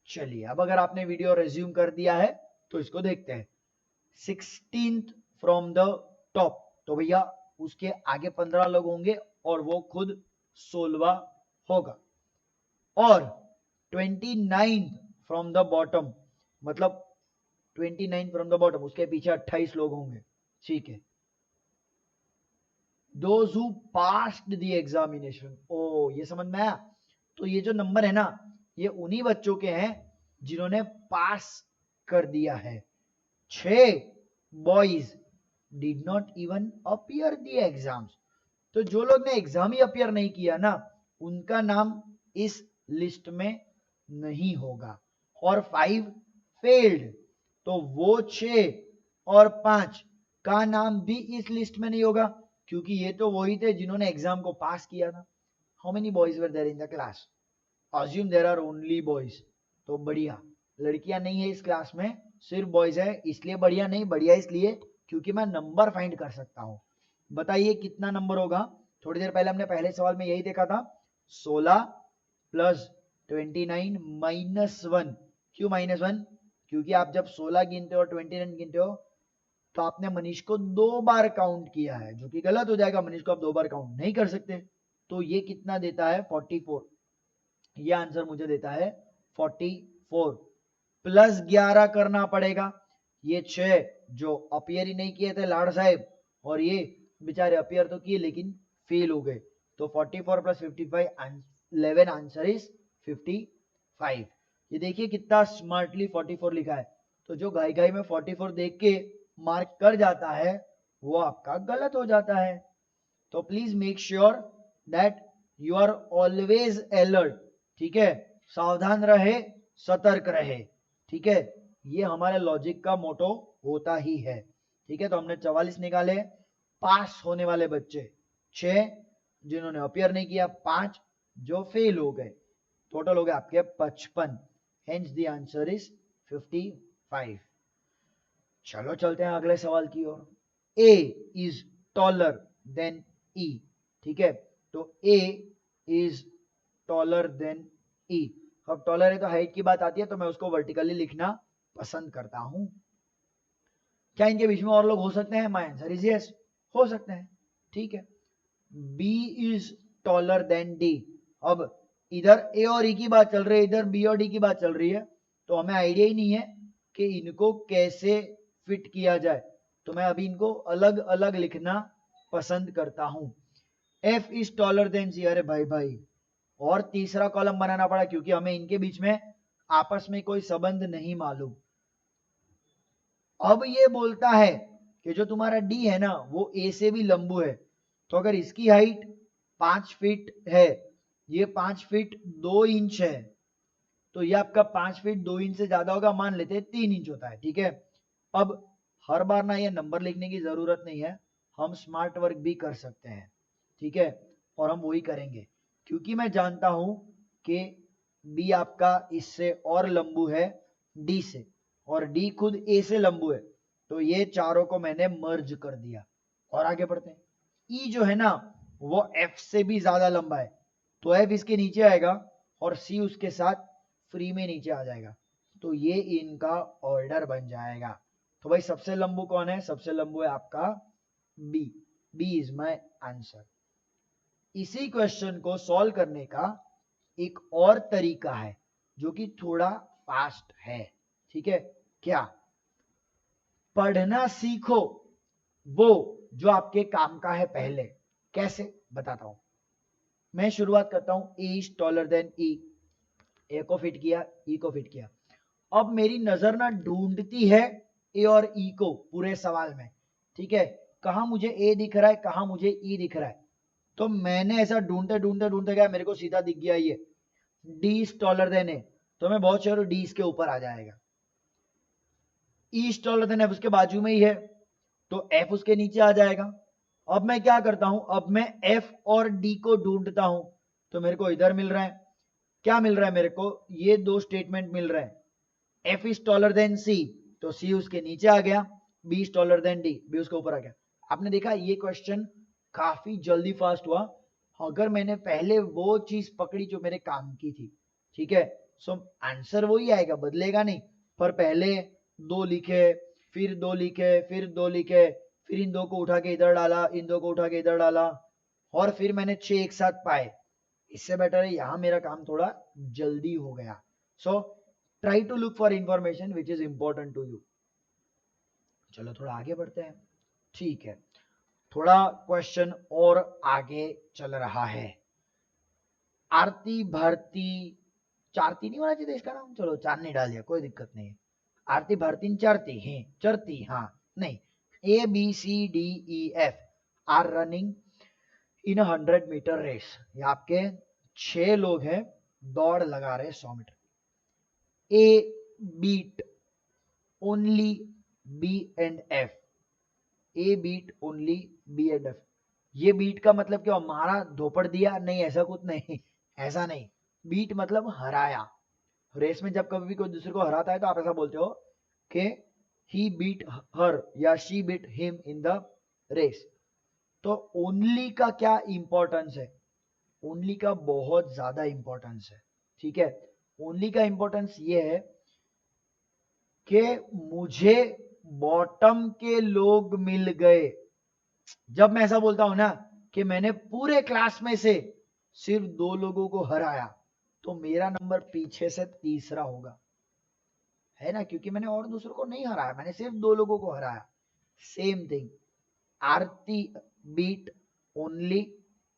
चलिए, अब अगर आपने वीडियो रिज्यूम कर दिया है तो इसको देखते हैं। 16th फ्रॉम द टॉप, तो भैया उसके आगे 15 लोग होंगे और वो खुद 16वां होगा। और 29th फ्रॉम द बॉटम, मतलब 29 फ्रॉम द बॉटम, उसके पीछे 28 लोग होंगे, ठीक है। Those who passed the examination, ओ ये समझ में आया? तो ये जो नंबर है ना, ये उन्हीं बच्चों के हैं जिन्होंने पास कर दिया है। 6 boys did not even appear the exams, तो जो लोग ने एग्जाम ही अपीयर नहीं किया ना, उनका नाम इस लिस्ट में नहीं होगा। और 5 फेल्ड, तो वो 6 और 5 का नाम भी इस लिस्ट में नहीं होगा, क्योंकि ये तो वही थे जिन्होंने एग्जाम को पास किया था। How many boys were there in the class? Assume there are only boys, तो बढ़िया। लड़कियां नहीं है इस क्लास में, सिर्फ बॉयज है, इसलिए बढ़िया नहीं, बढ़िया इसलिए क्योंकि मैं नंबर फाइंड कर सकता हूं। बताइए कितना नंबर होगा? थोड़ी देर पहले हमने पहले सवाल में यही देखा था, 16 प्लस 29 माइनस 1। क्यों माइनस 1? क्योंकि आप जब 16 गिनते हो और 29 गिनते हो तो आपने मनीष को 2 बार काउंट किया है, जो कि गलत हो जाएगा। मनीष को आप 2 बार काउंट नहीं कर सकते। तो ये कितना देता है? 44। ये आंसर मुझे देता है 44। प्लस 11 करना पड़ेगा। ये 6 जो अपियर ही नहीं किए थे लाड़ साहब, और ये बेचारे अपियर तो किए लेकिन फेल हो गए। तो 44 प्लस 55, 11 आंसर इज 55। ये देखिए कितना स्मार्टली 44 लिखा है। तो जो घाई घाई में 44 देख के मार्क कर जाता है वो आपका गलत हो जाता है। तो please make sure that you are always alert, ठीक है। सावधान रहे, सतर्क रहे, ठीक है। ये हमारे लॉजिक का मोटो होता ही है, ठीक है। तो हमने 44 निकाले। पास होने वाले बच्चे 6, जिन्होंने अपियर नहीं किया 5, जो फेल हो गए। टोटल हो गए आपके 55। Hence the answer is 55। चलो चलते हैं अगले सवाल की ओर। A is taller then E, ठीक है। तो A is taller then E। अब टॉलर है तो हाइट की बात आती है, तो मैं उसको वर्टिकली लिखना पसंद करता हूं। क्या इनके बीच में और लोग हो सकते हैं? माय आंसर इज यस, हो सकते हैं, ठीक है। B is taller then D। अब इधर A और E की बात चल रही है, इधर B और D की बात चल रही है, तो हमें आइडिया ही नहीं है कि इनको कैसे फिट किया जाए। तो मैं अभी इनको अलग अलग लिखना पसंद करता हूं। F is taller then C। अरे भाई भाई, और तीसरा कॉलम बनाना पड़ा क्योंकि हमें इनके बीच में आपस में कोई संबंध नहीं मालूम। अब ये बोलता है कि जो तुम्हारा D है ना, वो A से भी लंबू है। तो अगर इसकी हाइट 5 फीट है, ये 5 फीट 2 इंच है, तो ये आपका 5 फीट 2 इंच से ज्यादा होगा, मान लेते हैं 3 इंच होता है, ठीक है। अब हर बार ना ये नंबर लिखने की जरूरत नहीं है, हम स्मार्ट वर्क भी कर सकते हैं, ठीक है। और हम वही करेंगे, क्योंकि मैं जानता हूं कि बी आपका इससे और लंबू है डी से, और डी खुद ए से लंबू है, तो ये चारों को मैंने मर्ज कर दिया। और आगे बढ़ते हैं। ई जो है ना वो एफ से भी ज्यादा लंबा है, तो एफ इसके नीचे आएगा और सी उसके साथ फ्री में नीचे आ जाएगा, तो ये इनका ऑर्डर बन जाएगा। तो भाई सबसे लंबू कौन है? सबसे लंबू है आपका B. B is my answer. इसी क्वेश्चन को सॉल्व करने का एक और तरीका है जो कि थोड़ा फास्ट है, ठीक है? क्या? पढ़ना सीखो वो जो आपके काम का है पहले। कैसे? बताता हूं। मैं शुरुआत करता हूं, ए इज टॉलर देन ई। ए को फिट किया, ई को फिट किया। अब मेरी नजर ना ढूंढती है ए और ई को पूरे सवाल में, ठीक है? कहां मुझे ए दिख रहा है, कहां मुझे ई दिख रहा है, तो मैंने ऐसा ढूंढते ढूंढते ढूंढते गया, मेरे को सीधा दिख गया ये डी इज टॉलर देन ए, तो मैं बहुत श्योर डी इसके ऊपर आ जाएगा। E is taller then F उसके बाजू में ही है, तो एफ उसके नीचे आ जाएगा। अब मैं क्या करता हूं, अब मैं एफ और डी को ढूंढता हूं, तो मेरे को इधर मिल रहा है, क्या मिल रहा है मेरे को? ये दो स्टेटमेंट मिल रहे हैं। F is taller than C, तो सी उसके नीचे आ गया। B is taller than D, B उसके ऊपर आ गया। आपने देखा ये क्वेश्चन काफी जल्दी फास्ट हुआ अगर मैंने पहले वो चीज पकड़ी जो मेरे काम की थी, ठीक है? सो आंसर वही आएगा, बदलेगा नहीं, पर पहले दो लिखे, फिर दो लिखे, फिर दो लिखे, फिर इन दो को उठा के इधर डाला, इन दो को उठा के इधर डाला, और फिर मैंने 6 एक साथ पाए। इससे बेटर है यहां मेरा काम थोड़ा जल्दी हो गया। So try to look for information which is important to you. चलो थोड़ा आगे बढ़ते हैं, ठीक है? थोड़ा क्वेश्चन और आगे चल रहा है। आरती भारती, चारती नहीं होना चाहिए इसका नाम, चलो चार नहीं डाल दिया, कोई दिक्कत नहीं है। आरती भारती चारती है, चरती, हाँ नहीं। A B C D E F are running in 100 metre race. ये आपके 6 लोग हैं, दौड़ लगा रहे 100 metre. A beat only B and F. A beat only B and F. ये बीट का मतलब क्या? मारा, धोपड़ दिया? नहीं, ऐसा कुछ नहीं, ऐसा नहीं। बीट मतलब हराया। रेस में जब कभी भी कोई दूसरे को हराता है तो आप ऐसा बोलते हो कि ही बीट हर या she beat him in the race. तो ओनली का क्या इंपॉर्टेंस है? ओनली का बहुत ज्यादा इंपॉर्टेंस है, ठीक है? ओनली का इंपॉर्टेंस ये है कि मुझे बॉटम के लोग मिल गए। जब मैं ऐसा बोलता हूं ना कि मैंने पूरे क्लास में से सिर्फ 2 लोगों को हराया, तो मेरा नंबर पीछे से तीसरा होगा, है ना? क्योंकि मैंने और दूसरों को नहीं हराया, मैंने सिर्फ 2 लोगों को हराया। Same thing, Aarti beat only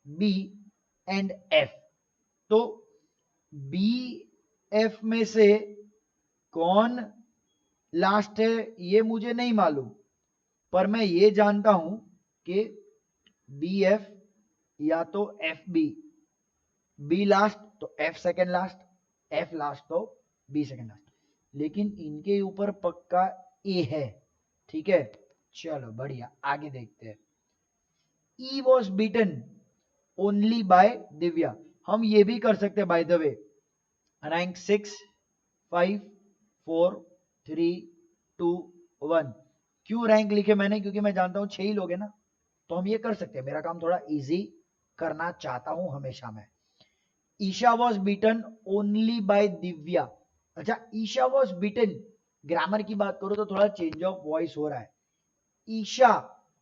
B and F. तो बी एफ में से कौन लास्ट है ये मुझे नहीं मालूम, पर मैं ये जानता हूं कि बी एफ या तो एफ बी, बी लास्ट तो F second last, F last तो बी सेकेंड लास्ट, लेकिन इनके ऊपर पक्का ए है, ठीक है? चलो बढ़िया, आगे देखते हैं। E was beaten only by Divya. हम ये भी कर सकते हैं बाय द वे, रैंक 6 5 4 3 2 1। क्यों रैंक लिखे मैंने? क्योंकि मैं जानता हूं 6 ही लोग हैं ना, तो हम ये कर सकते हैं। मेरा काम थोड़ा इजी करना चाहता हूं हमेशा मैं। Isha was beaten only by Divya. अच्छा, ईशा वॉज बीटन, ग्रामर की बात करो तो थोड़ा चेंज ऑफ वॉइस हो रहा है। Isha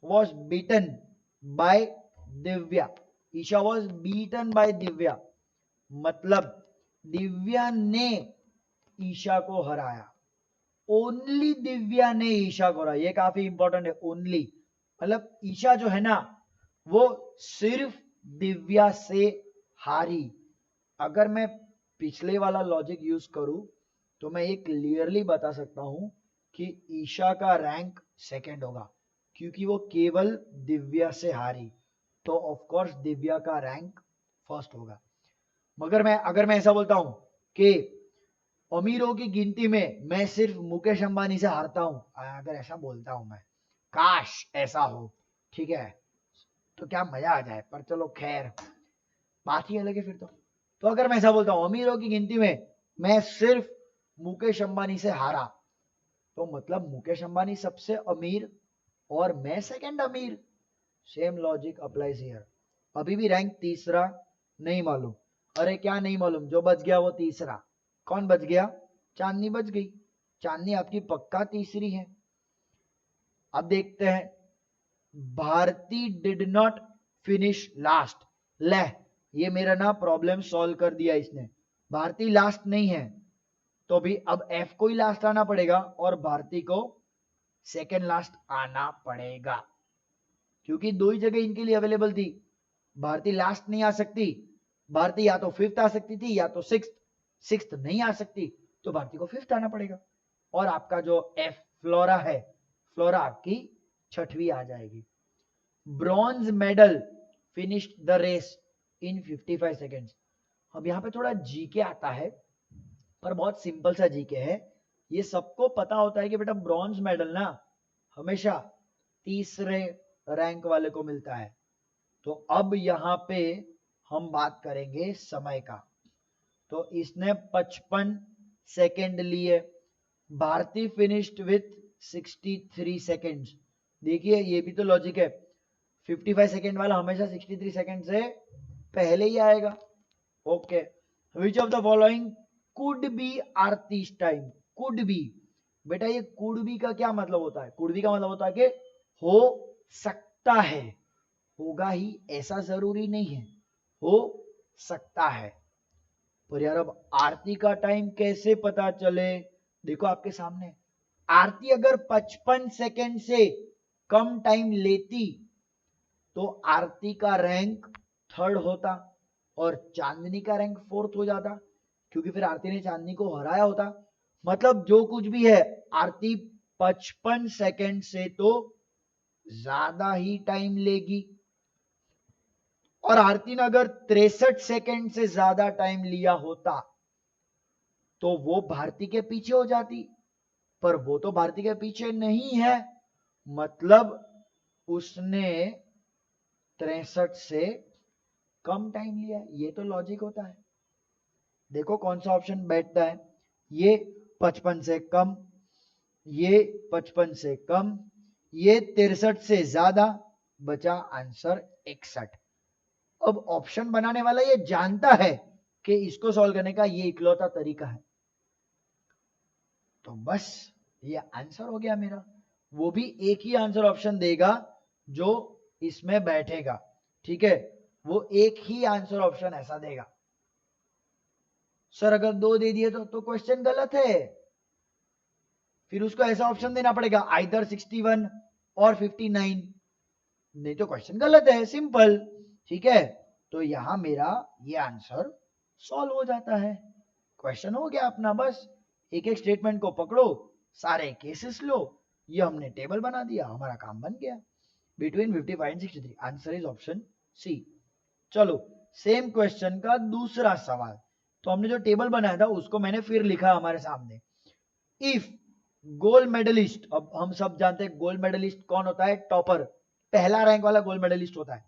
was beaten by Divya. Isha was beaten by Divya मतलब दिव्या ने ईशा को हराया। ओनली दिव्या ने ईशा को हराया, ये काफी इंपॉर्टेंट है। ओनली मतलब ईशा जो है ना वो सिर्फ दिव्या से हारी। अगर मैं पिछले वाला लॉजिक यूज करूं तो मैं ये क्लियरली बता सकता हूं कि ईशा का रैंक सेकंड होगा, क्योंकि वो केवल दिव्या से हारी, तो ऑफ कोर्स दिव्या का रैंक फर्स्ट होगा। मगर अगर मैं ऐसा बोलता हूं कि अमीरों की गिनती में मैं सिर्फ मुकेश अंबानी से हारता हूं, अगर ऐसा बोलता हूं मैं, काश ऐसा हो, ठीक है, तो क्या मजा आ जाए। पर चलो खैर, बात ही अलग है फिर तो अगर मैं ऐसा बोलता हूं अमीरों की गिनती में मैं सिर्फ मुकेश अंबानी से हारा, तो मतलब मुकेश अंबानी सबसे अमीर और मैं सेकंड अमीर। Same logic applies here. अभी भी रैंक तीसरा नहीं मालूम। अरे क्या नहीं मालूम, जो बच गया वो तीसरा। कौन बच गया? चांदनी बच गई। चांदनी आपकी पक्का तीसरी है। अब देखते हैं, Bharti did not finish last. ले, ये मेरा ना प्रॉब्लम सॉल्व कर दिया इसने। भारती लास्ट नहीं है, तो भी अब एफ को ही लास्ट आना पड़ेगा और भारती को सेकेंड लास्ट आना पड़ेगा, क्योंकि दो ही जगह इनके लिए अवेलेबल थी। भारती लास्ट नहीं आ सकती, भारती या तो फिफ्थ आ सकती थी या तो सिक्स्थ। सिक्स्थ नहीं आ सकती तो भारती को फिफ्थ आना पड़ेगा, और आपका जो एफ फ्लोरा है, फ्लोरा आपकी छठवीं आ जाएगी। Bronze medal finished the race in 55 seconds. अब यहां पे थोड़ा जीके आता है, पर बहुत सिंपल सा जीके है। ये सबको पता होता है कि बेटा ब्रॉन्ज मेडल ना हमेशा तीसरे रैंक वाले को मिलता है। तो अब यहां पे हम बात करेंगे समय का। तो इसने 55 सेकेंड लिए, भारती फिनिश्ड विथ 63 सेकेंड्स। देखिए ये भी तो लॉजिक है, 55 सेकेंड वाला हमेशा 63 सेकेंड से पहले ही आएगा। Okay, which of the following could be आरती's टाइम? कुड बी, बेटा ये कुड बी का क्या मतलब होता है? कुड बी का मतलब होता है कि हो सकता है, होगा ही ऐसा जरूरी नहीं है, हो सकता है। पर यार अब आरती का टाइम कैसे पता चले? देखो आपके सामने, आरती अगर 55 सेकेंड से कम टाइम लेती तो आरती का रैंक थर्ड होता और चांदनी का रैंक फोर्थ हो जाता, क्योंकि फिर आरती ने चांदनी को हराया होता। मतलब जो कुछ भी है, आरती 55 सेकेंड से तो ज्यादा ही टाइम लेगी, और आरती ने अगर 63 सेकेंड से ज्यादा टाइम लिया होता तो वो भारती के पीछे हो जाती, पर वो तो भारती के पीछे नहीं है, मतलब उसने 63 से कम टाइम लिया। ये तो लॉजिक होता है। देखो कौन सा ऑप्शन बैठता है, ये 55 से कम, ये 55 से कम, ये 63 से ज्यादा, बचा आंसर 61। अब ऑप्शन बनाने वाला ये जानता है कि इसको सॉल्व करने का ये इकलौता तरीका है, तो बस ये आंसर हो गया मेरा। वो भी एक ही आंसर ऑप्शन देगा जो इसमें बैठेगा, ठीक है, वो एक ही आंसर ऑप्शन ऐसा देगा। सर अगर दो दे दिए तो क्वेश्चन गलत है, फिर उसको ऐसा ऑप्शन देना पड़ेगा आइदर 61 और 59, नहीं तो क्वेश्चन गलत है, सिंपल। ठीक है, तो यहां मेरा ये आंसर सॉल्व हो जाता है। क्वेश्चन हो गया अपना, बस एक एक स्टेटमेंट को पकड़ो, सारे केसेस लो, ये हमने टेबल बना दिया, हमारा काम बन गया। Between 55 and 63, answer is option C. चलो सेम क्वेश्चन का दूसरा सवाल। तो हमने जो टेबल बनाया था उसको मैंने फिर लिखा हमारे सामने। इफ गोल्ड मेडलिस्ट, अब हम सब जानते हैं गोल्ड मेडलिस्ट कौन होता है? टॉपर, पहला रैंक वाला गोल्ड मेडलिस्ट होता है।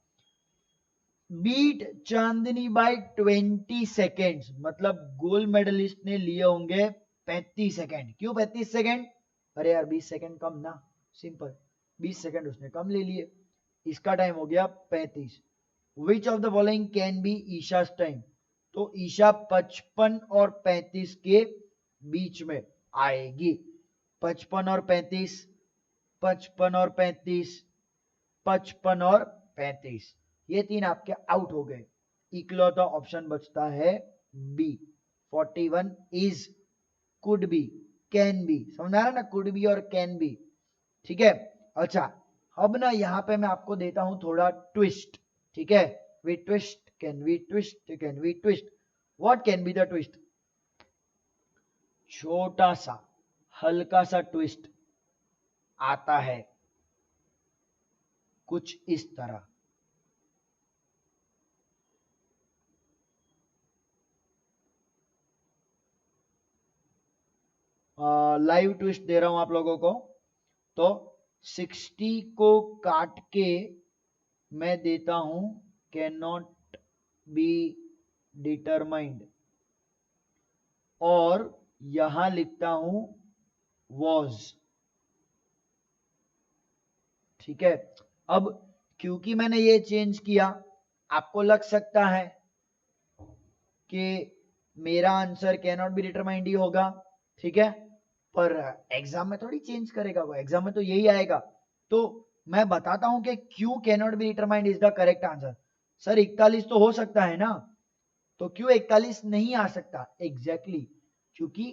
बीट चांदनी बाय 20 सेकेंड्स, मतलब गोल्ड मेडलिस्ट ने लिए होंगे 35 सेकेंड। क्यों 35 सेकेंड? अरे यार 20 सेकेंड कम ना, सिंपल 20 सेकेंड उसने कम ले लिए, इसका टाइम हो गया 35। Which of the following can be ईशा's टाइम? तो ईशा 55 और 35 के बीच में आएगी। 55 और 35, 55 और 35, 55 और 35, ये तीन आपके आउट हो गए। इकलौता ऑप्शन बचता है B, 41 is, could be, can be. समझ आ रहा ना, कुड बी और कैन बी, ठीक है। अच्छा, अब ना यहां पे मैं आपको देता हूं थोड़ा ट्विस्ट, ठीक है। We twist, can we twist, can we twist, what can be the twist? छोटा सा हल्का सा ट्विस्ट आता है कुछ इस तरह। लाइव ट्विस्ट दे रहा हूं आप लोगों को। तो 60 को काट के मैं देता हूं कैन नॉट बी डिटरमाइंड, और यहां लिखता हूं वॉज। ठीक है, अब क्योंकि मैंने ये चेंज किया, आपको लग सकता है कि मेरा answer can not be determined ही होगा, ठीक है, पर एग्जाम में थोड़ी चेंज करेगा वो, एग्जाम में तो यही आएगा। तो मैं बताता हूं कि क्यों can not be determined is the correct answer. Sir 41 तो हो सकता है ना, तो क्यों 41 नहीं आ सकता? एग्जैक्टली क्योंकि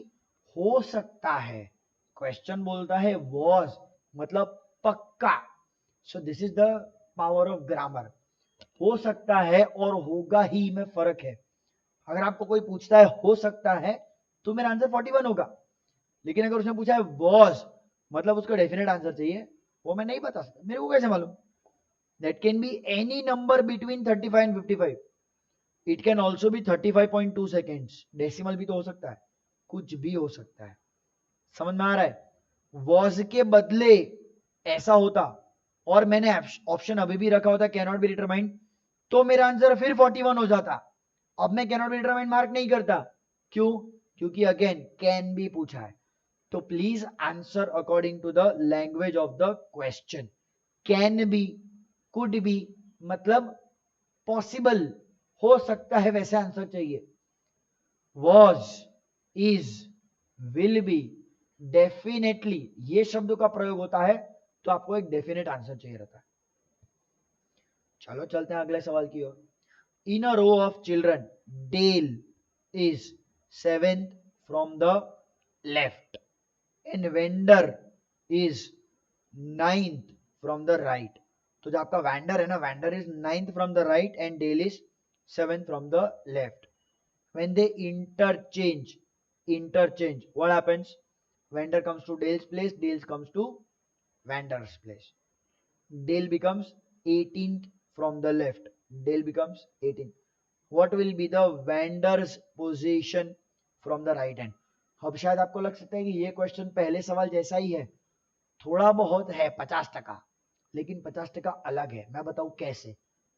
हो सकता है, क्वेश्चन बोलता है वॉज, मतलब पक्का। So this is the power of grammar. हो सकता है और होगा ही में फर्क है। अगर आपको कोई पूछता है हो सकता है तो मेरा आंसर 41 होगा, लेकिन अगर उसने पूछा है वॉज, मतलब उसका डेफिनेट आंसर चाहिए, वो मैं नहीं बता सकता, मेरे को कैसे मालूम? That can be any number between 35 and 55। It can also be 35.2 seconds, decimal भी तो हो सकता है, कुछ भी हो सकता है। समझ में आ रहा है? वॉज के बदले ऐसा होता और मैंने ऑप्शन अभी भी रखा होता कैन नॉट बी डिटरमाइंड, तो मेरा आंसर फिर 41 हो जाता। अब मैं can not be determined mark नहीं करता, क्यों? क्योंकि अगेन कैन भी पूछा है। तो please answer according to the language of the question. Can be, could be, मतलब पॉसिबल, हो सकता है, वैसे आंसर चाहिए। Was, is, will be, definitely, ये शब्दों का प्रयोग होता है तो आपको एक डेफिनेट आंसर चाहिए रहता है। चलो चलते हैं अगले सवाल की ओर। In a row of children, Dale is 7th from the left and Vendor is 9th from the right. तो जो आपका वेंडर है ना, Vendor is 9th from the right and Dale is 7th from the left. When they interchange, what happens? Vendor comes to Dale's place, Dale comes to vendor's place. Dale becomes 18th from the left, Dale becomes 18th. What will be the vendor's position from the right hand? अब शायद आपको लग सकता है कि ये question पहले सवाल जैसा ही है, थोड़ा बहुत है 50%, लेकिन 50% अलग है। मैं बताऊं कैसे।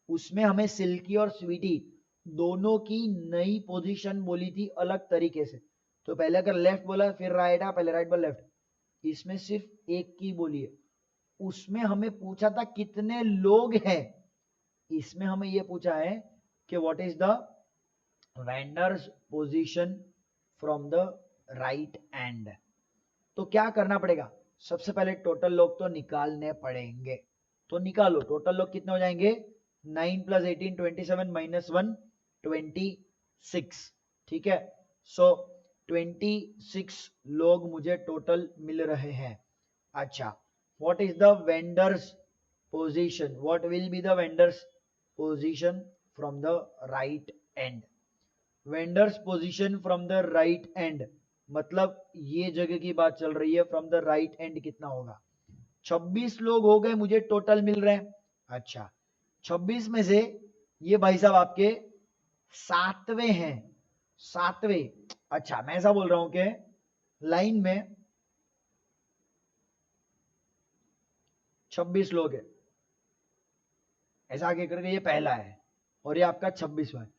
उसमें हमें सिल्की और स्वीटी दोनों की नई पोजीशन बोली थी अलग तरीके से। तो पहले अगर लेफ्ट बोला फिर राइट है, पहले राइट बोला लेफ्ट, इसमें सिर्फ एक की बोली है। उसमें हमें पूछा था कितने लोग हैं, इसमें हमें यह पूछा है कि what is the vendors position from the right and. तो क्या करना पड़ेगा? सबसे पहले टोटल लोग तो निकालने पड़ेंगे। तो निकालो, टोटल लोग कितने हो जाएंगे? 9 + 18 27 - 1 26। ठीक है, सो 26 लोग मुझे टोटल मिल रहे हैं। अच्छा, what is the vendors position? What will be the vendors position from the right and? Vendors position from the right and मतलब ये जगह की बात चल रही है। फ्रॉम द राइट एंड कितना होगा? 26 लोग हो गए मुझे टोटल मिल रहे हैं। अच्छा, 26 में से ये भाई साहब आपके 7वें हैं, 7वें। अच्छा, मैं ऐसा बोल रहा हूं कि लाइन में 26 लोग हैं, ऐसा आगे करके ये पहला है और ये आपका 26वां है।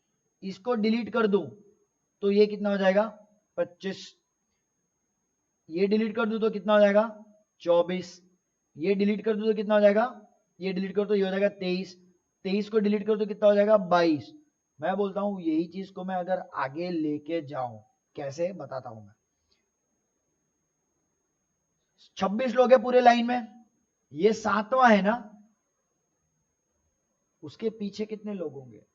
इसको डिलीट कर दूं तो ये कितना हो जाएगा? 25। ये डिलीट कर दूं तो कितना हो जाएगा? 24। ये डिलीट कर दूं तो कितना हो जाएगा? ये डिलीट कर दो, ये हो जाएगा 23। 23 को डिलीट कर दो, कितना हो जाएगा? 22। मैं बोलता हूं यही चीज को मैं अगर आगे लेके जाऊं, कैसे बताता हूं मैं। 26 लोग हैं पूरे लाइन में, ये 7वां है ना, उसके पीछे कितने लोग होंगे?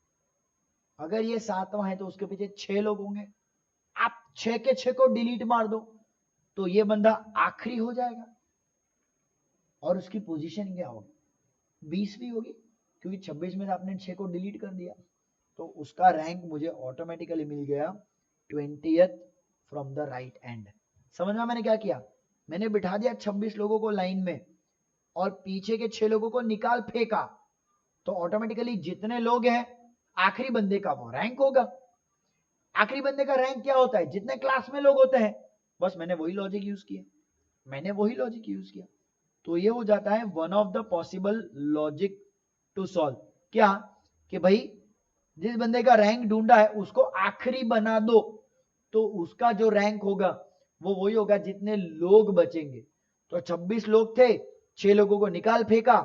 अगर ये 7वां है तो उसके पीछे 6 लोग होंगे। आप 6 के 6 को डिलीट मार दो तो ये बंदा आखिरी हो जाएगा और उसकी पोजीशन क्या होगी? 20वीं होगी, क्योंकि 26 में से आपने 6 को डिलीट कर दिया, तो उसका रैंक मुझे ऑटोमेटिकली मिल गया 20th from the right and. समझ में मैंने क्या किया? मैंने बिठा दिया 26 लोगों को लाइन में और पीछे के 6 लोगों को निकाल फेंका, तो ऑटोमेटिकली जितने लोग हैं आखिरी बंदे का वो रैंक होगा। आखिरी बंदे का रैंक क्या होता है? जितने क्लास में लोग होते हैं। बस मैंने वही लॉजिक यूज किया, तो ये हो जाता है one of the possible logic to solve. क्या? कि भाई जिस बंदे का रैंक ढूंढा है उसको आखिरी बना दो, तो उसका जो रैंक होगा वो वही होगा जितने लोग बचेंगे। तो 26 लोग थे, 6 लोगों को निकाल फेंका,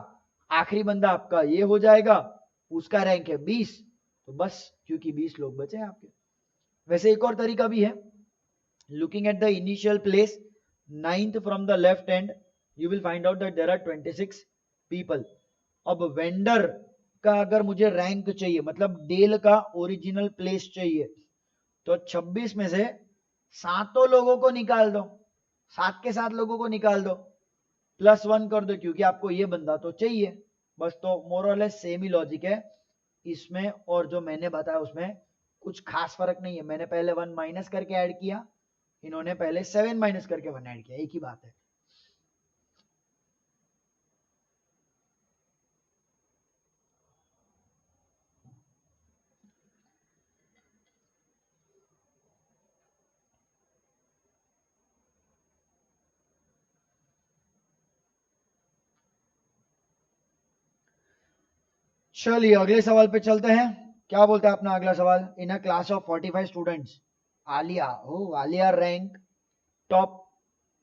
आखिरी बंदा आपका ये हो जाएगा, उसका रैंक है 20, तो बस क्योंकि 20 लोग बचे हैं आपके। वैसे एक और तरीका भी है, looking at the initial place 9th from the left hand you will find out that there are 26 people. अब वेंडर का अगर मुझे रैंक चाहिए, मतलब डेल का ओरिजिनल प्लेस चाहिए, तो 26 में से 7 लोगों को निकाल दो, 7 के 7 लोगों को निकाल दो, +1 कर दो, क्योंकि आपको ये बंदा तो चाहिए। बस तो मोर और लेस सेम ही लॉजिक है इसमें, और जो मैंने बताया उसमें कुछ खास फर्क नहीं है। मैंने पहले 1 माइनस करके ऐड किया, इन्होंने पहले 7 माइनस करके 1 ऐड किया, एक ही बात है। चलिए अगले सवाल पे चलते हैं। क्या बोलते हैं अपना अगला सवाल? In a class of 45 students, Aliya, Aliya rank top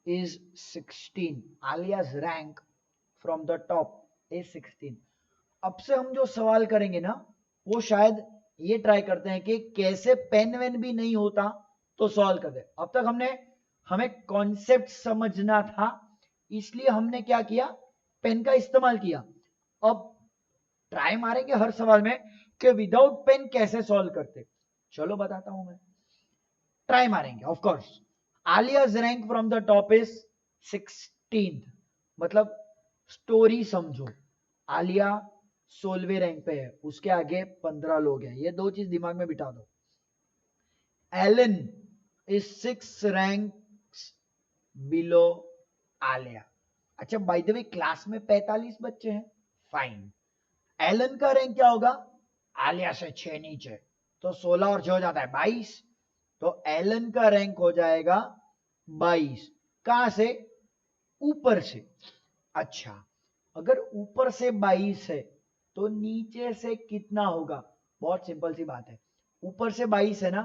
is 16, Aliya's rank from the top is 16। अब से हम जो सवाल करेंगे ना, वो शायद ये ट्राई करते हैं कि कैसे पेन वेन भी नहीं होता तो सॉल्व कर दे। अब तक हमें कॉन्सेप्ट समझना था, इसलिए हमने क्या किया, पेन का इस्तेमाल किया। अब ट्राई मारेंगे हर सवाल में कि विदाउट पेन कैसे सॉल्व करते। चलो बताता हूं मैं, ट्राई मारेंगे। Of course Aliya's rank from the top is 16, मतलब स्टोरी समझो, आलिया 16वें रैंक पे है, उसके आगे 15 लोग हैं, ये दो चीज दिमाग में बिठा दो। Alan is 6 ranks below Alia. अच्छा बाय द वे क्लास में 45 बच्चे हैं, फाइन। एलन का रैंक क्या होगा? आलिया से 6 नीचे, तो 16 और 6 हो जाता है 22, तो एलन का रैंक हो जाएगा 22। कहां से? ऊपर से। अच्छा अगर ऊपर से 22 है तो नीचे से कितना होगा? बहुत सिंपल सी बात है, ऊपर से 22 है ना,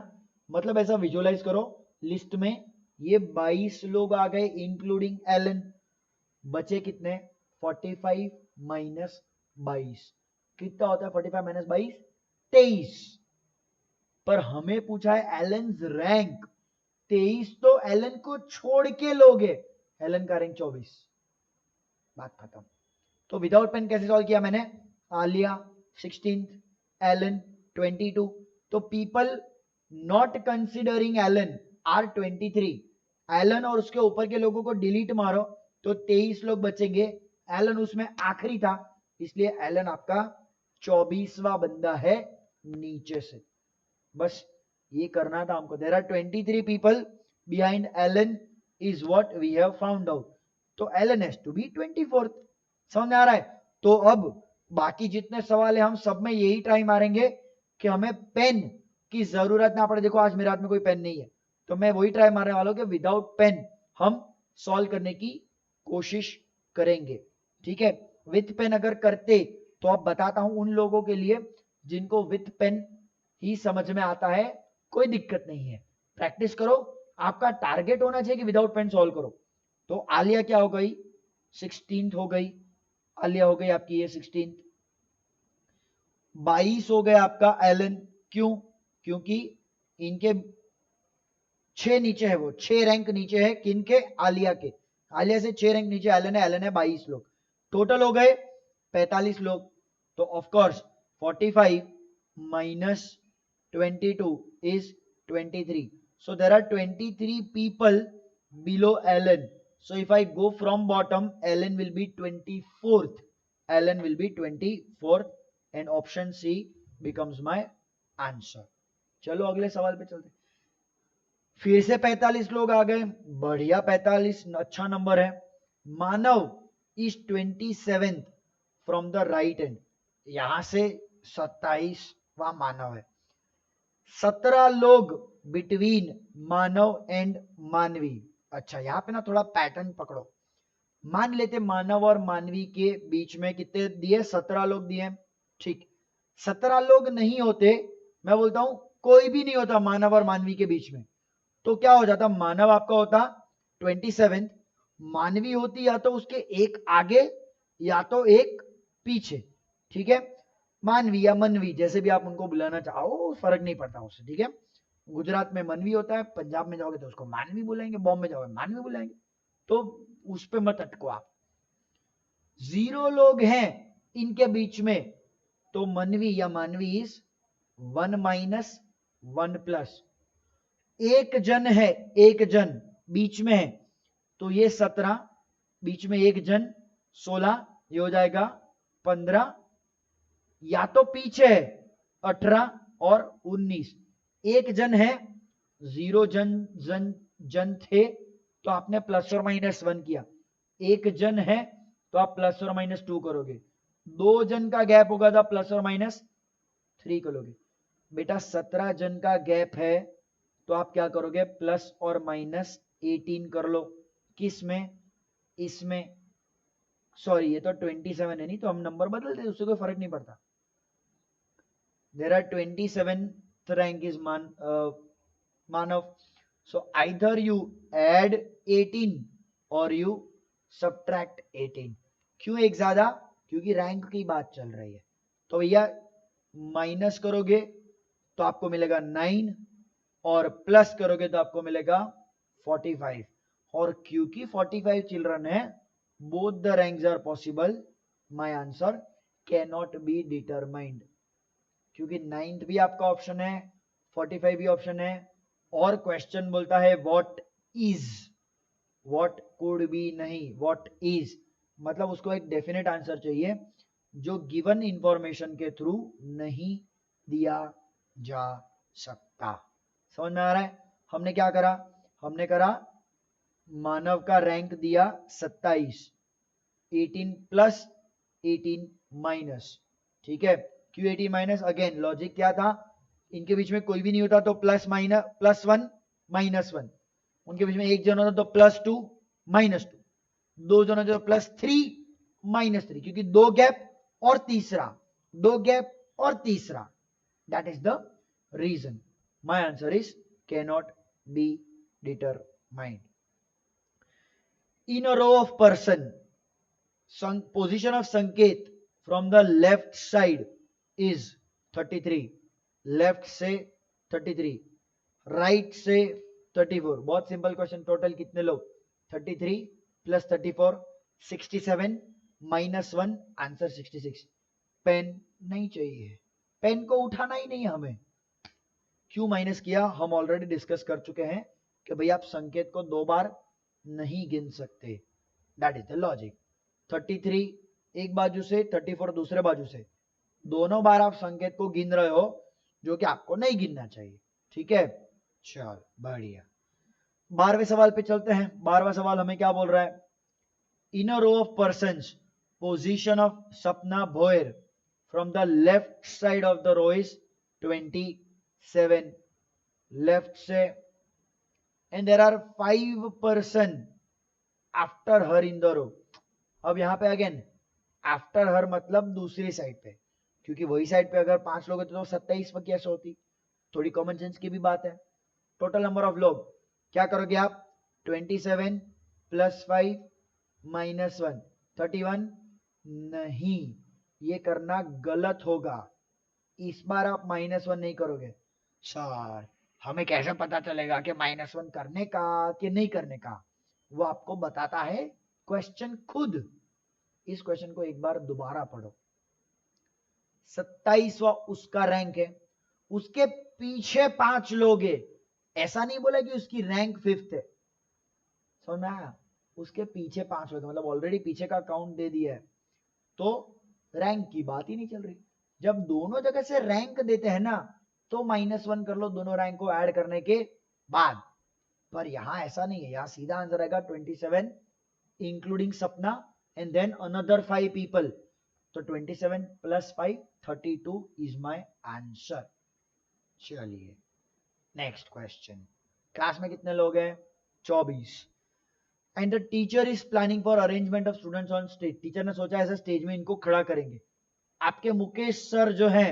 मतलब ऐसा विजुअलाइज करो, लिस्ट में ये 22 लोग आ गए इंक्लूडिंग एलन, बचे कितने? 45 माइनस 22, कितना होता है 45 माइनस 22? 23। पर हमें पूछा है एलन रैंक, 23 तो एलन को छोड़ के लोगे, एलन का रैंक 24, बात खत्म। तो विदाउट पेन कैसे सॉल्व किया मैंने? आलिया 16, एलन 22, तो people not considering Alan are 23। Alan और उसके ऊपर के लोगों को डिलीट मारो तो 23 लोग बचेंगे, एलन उसमें आखिरी था, इसलिए एलन आपका 24वां बंदा है नीचे से। बस ये करना था हमको। There are 23 people behind Allen is what we have found out, तो Allen has to be 24th। समझ में आ रहा है? तो अब बाकी जितने सवाल है हम सब में यही ट्राई मारेंगे कि हमें पेन की जरूरत ना पड़े। देखो आज मेरे हाथ में कोई पेन नहीं है, तो मैं वही ट्राई मारने वाला हूं कि विदाउट पेन हम सॉल्व करने की कोशिश करेंगे, ठीक है। विथ पेन अगर करते तो अब बताता हूं उन लोगों के लिए जिनको विथ पेन ही समझ में आता है, कोई दिक्कत नहीं है, प्रैक्टिस करो। आपका टारगेट होना चाहिए कि विदाउट पेन सॉल्व करो। तो आलिया क्या हो गई? 16th हो गई, आलिया हो गई आपकी ये 16th। 22 हो गया आपका एलन, क्यों? क्योंकि इनके 6 नीचे है, वो 6 रैंक नीचे है, किनके? आलिया के। आलिया से 6 रैंक नीचे एलन है, एलन है 22 लोग, टोटल हो गए 45 लोग। तो of course 45 minus 22 is 23, so there are 23 people below Alan. So if I go from bottom, Alan will be 24th, Alan will be 24th, and option C becomes my answer. चलो अगले सवाल पे चलते। फिर से 45 लोग आ गए, बढ़िया, 45 अच्छा नंबर है। Manav is 27th from the right end, यहां से 27वां मानव है। 17 लोग बिटवीन मानव एंड मानवी। अच्छा यहां पे ना थोड़ा पैटर्न पकड़ो, मान लेते मानव और मानवी के बीच में कितने दिए? 17 लोग दिए, ठीक। 17 लोग नहीं होते, मैं बोलता हूं कोई भी नहीं होता मानव और मानवी के बीच में, तो क्या हो जाता? मानव आपका होता 27th, मानवी होती या तो उसके एक आगे या तो एक पीछे, ठीक है। मानवी या मनवी जैसे भी आप उनको बुलाना चाहो, फर्क नहीं पड़ता उससे, ठीक है। गुजरात में मनवी होता है, पंजाब में जाओगे तो उसको मानवी बुलाएंगे, बॉम्बे जाओगे मानवी बुलाएंगे, तो उस पे मत अटको आप। 0 लोग हैं इनके बीच में, तो मनवी या मानवी इज 1 माइनस 1 प्लस। एक जन है, एक जन बीच में है, तो ये 17, बीच में एक जन 16, ये हो जाएगा 15, या तो पीछे है 18 और 19। एक जन है, 0 जन थे तो आपने प्लस और माइनस 1 किया, एक जन है तो आप प्लस और माइनस 2 करोगे, 2 जन का गैप होगा तो प्लस और माइनस 3 करोगे। बेटा 17 जन का गैप है तो आप क्या करोगे, प्लस और माइनस 18 कर लो। किस में, इसमें, सॉरी ये तो 27 है, नहीं तो हम नंबर बदल देते, उससे कोई फर्क नहीं पड़ता। There are 27th rank is Manav. So either you add 18 और you subtract 18। क्यों एक ज्यादा, क्योंकि रैंक की बात चल रही है। तो भैया माइनस करोगे तो आपको मिलेगा 9 और प्लस करोगे तो आपको मिलेगा 45। और क्योंकि 45 चिल्ड्रन है, both the ranks are possible, my answer can not be determined. क्योंकि 9th भी आपका ऑप्शन है, 45 भी ऑप्शन है, और क्वेश्चन बोलता है what is, what could be नहीं, व्हाट इज, मतलब उसको एक डेफिनेट आंसर चाहिए जो गिवन इंफॉर्मेशन के थ्रू नहीं दिया जा सकता। समझ में आ रहा है? हमने क्या करा, हमने करा मानव का रैंक दिया 27, 18 प्लस 18 माइनस, ठीक है। क्यों 18 माइनस, अगेन लॉजिक क्या था, इनके बीच में कोई भी नहीं होता तो प्लस माइनस प्लस 1 माइनस 1, उनके बीच में एक जन होता तो प्लस 2 माइनस 2, 2 जन होते तो प्लस 3 माइनस 3, क्योंकि 2 गैप और तीसरा, 2 गैप और तीसरा, that is the reason. My answer is can not be determined. In a row of person, position of Sanket from the left side is 33, left से 33, right से 34। बहुत सिंपल क्वेश्चन, टोटल कितने लोग, 33 plus 34 67 minus 1, answer 66। Pen नहीं चाहिए, pen को उठाना ही नहीं है हमें। क्यों माइनस किया, हम ऑलरेडी डिस्कस कर चुके हैं कि भाई आप संकेत को 2 बार नहीं गिन सकते, दैट इज द लॉजिक। 33 एक बाजू से, 34 दूसरे बाजू से, दोनों बार आप संकेत को गिन रहे हो, जो कि आपको नहीं गिनना चाहिए, ठीक है। चल बढ़िया, 12वें सवाल पे चलते हैं। 12वां सवाल हमें क्या बोल रहा है, in a row of persons, position of Sapna Bhoyar from the left side of the row is 27, left से, and there are 5 person after her in the row. अब यहां पे अगेन आफ्टर हर मतलब दूसरी साइड पे, क्योंकि वही साइड पे अगर 5 लोग होते तो 27 पर कैसे होती, थोड़ी कॉमन सेंस की भी बात है। टोटल नंबर ऑफ लोग क्या करोगे आप, 27 प्लस 5 माइनस 1 31, नहीं ये करना गलत होगा, इस बार आप -1 नहीं करोगे। सर हमें कैसे पता चलेगा कि -1 करने का कि नहीं करने का, वो आपको बताता है क्वेश्चन खुद। इस क्वेश्चन को एक बार दोबारा पढ़ो। 27वां उसका रैंक है, उसके पीछे 5 लोग हैं, ऐसा नहीं बोला कि उसकी रैंक 5th है, समझ में आया, उसके पीछे 5 लोग, मतलब ऑलरेडी पीछे का काउंट दे दिया है, तो रैंक की बात ही नहीं चल रही। जब दोनों जगह से रैंक देते हैं ना, तो -1 कर लो दोनों रैंक को ऐड करने के बाद, पर यहां ऐसा नहीं है, यहां सीधा आंसर आएगा 27 इंक्लूडिंग सपना एंड देन अनदर 5 पीपल, तो 27 प्लस 5 32 इज माय आंसर। चलिए नेक्स्ट क्वेश्चन, क्लास में कितने लोग हैं, 24, and the teacher is planning for arrangement of students on stage. Teacher ने सोचा ऐसा स्टेज में इनको खड़ा करेंगे। आपके मुकेश सर जो है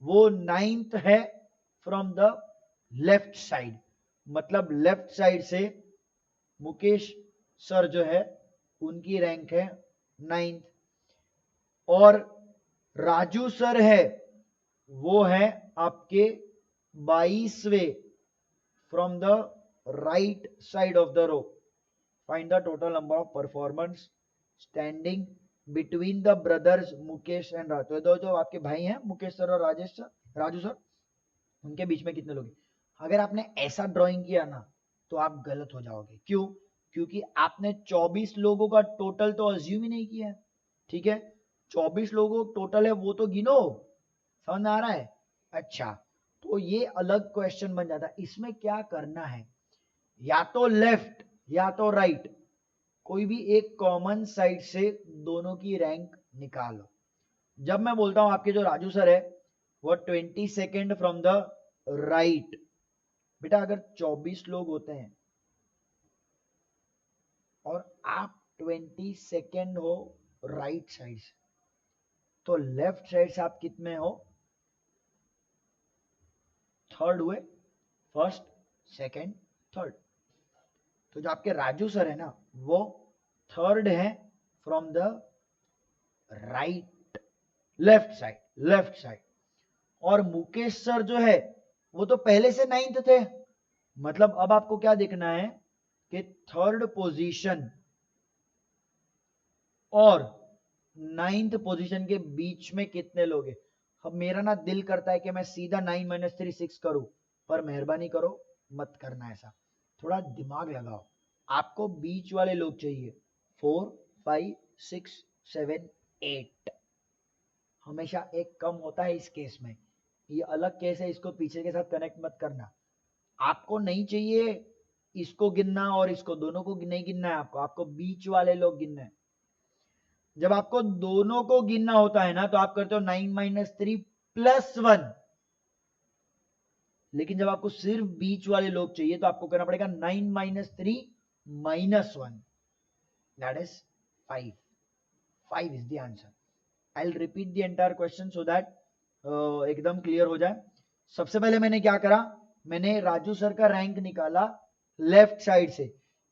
वो 9th है फ्रॉम द लेफ्ट साइड, मतलब लेफ्ट साइड से मुकेश सर जो है उनकी रैंक है 9th, और राजू सर है वो है आपके 22वें from the right side of the row. Find the total number of performance standing between the brothers Mukesh and Raju. दो जो आपके भाई हैं मुकेश सर और राजेश सर, राजू सर, उनके बीच में कितने लोग हैं. अगर आपने ऐसा ड्राइंग किया ना तो आप गलत हो जाओगे. क्यों? क्योंकि आपने 24 लोगों का टोटल तो अज्यूम ही नहीं किया है. ठीक है, 24 लोगों टोटल है वो तो गिनो. समझ में आ रहा है? अच्छा, तो ये अलग क्वेश्चन बन जाता है. इसमें क्या करना है, या तो लेफ्ट या तो राइट, कोई भी एक कॉमन साइड से दोनों की रैंक निकालो. जब मैं बोलता हूं आपके जो राजू सर है वो 22nd फ्रॉम द राइट. बेटा अगर 24 लोग होते हैं और आप 22nd हो राइट साइड से, तो लेफ्ट साइड से आप कितने हो? थर्ड हुए, फर्स्ट, सेकंड, थर्ड. तो जो आपके राजू सर है ना वो थर्ड है from the right, left side. और मुकेश सर जो है वो तो पहले से 9th थे. मतलब अब आपको क्या देखना है कि थर्ड पोजीशन और 9th पोजीशन के बीच में कितने लोग हैं. अब मेरा ना दिल करता है कि मैं सीधा 9 - 3 6 करूं, पर मेहरबानी करो मत करना ऐसा. थोड़ा दिमाग लगाओ. आपको बीच वाले लोग चाहिए 4 5 6 7 8. हमेशा एक कम होता है इस केस में. ये अलग केस है, इसको पीछे के साथ कनेक्ट मत करना. आपको नहीं चाहिए इसको गिनना और इसको, दोनों को नहीं गिनना है आपको. आपको बीच वाले लोग गिनना है. जब आपको दोनों को गिनना होता है ना तो आप करते हो 9 - 3 +1. लेकिन जब आपको सिर्फ बीच वाले लोग चाहिए तो आपको करना पड़ेगा 9 - 3 -1. That is 5. 5 is the answer. I will repeat the entire question so that एकदम क्लियर हो जाए. सबसे पहले मैंने क्या करा, मैंने राजू सर का रैंक निकाला लेफ्ट साइड से,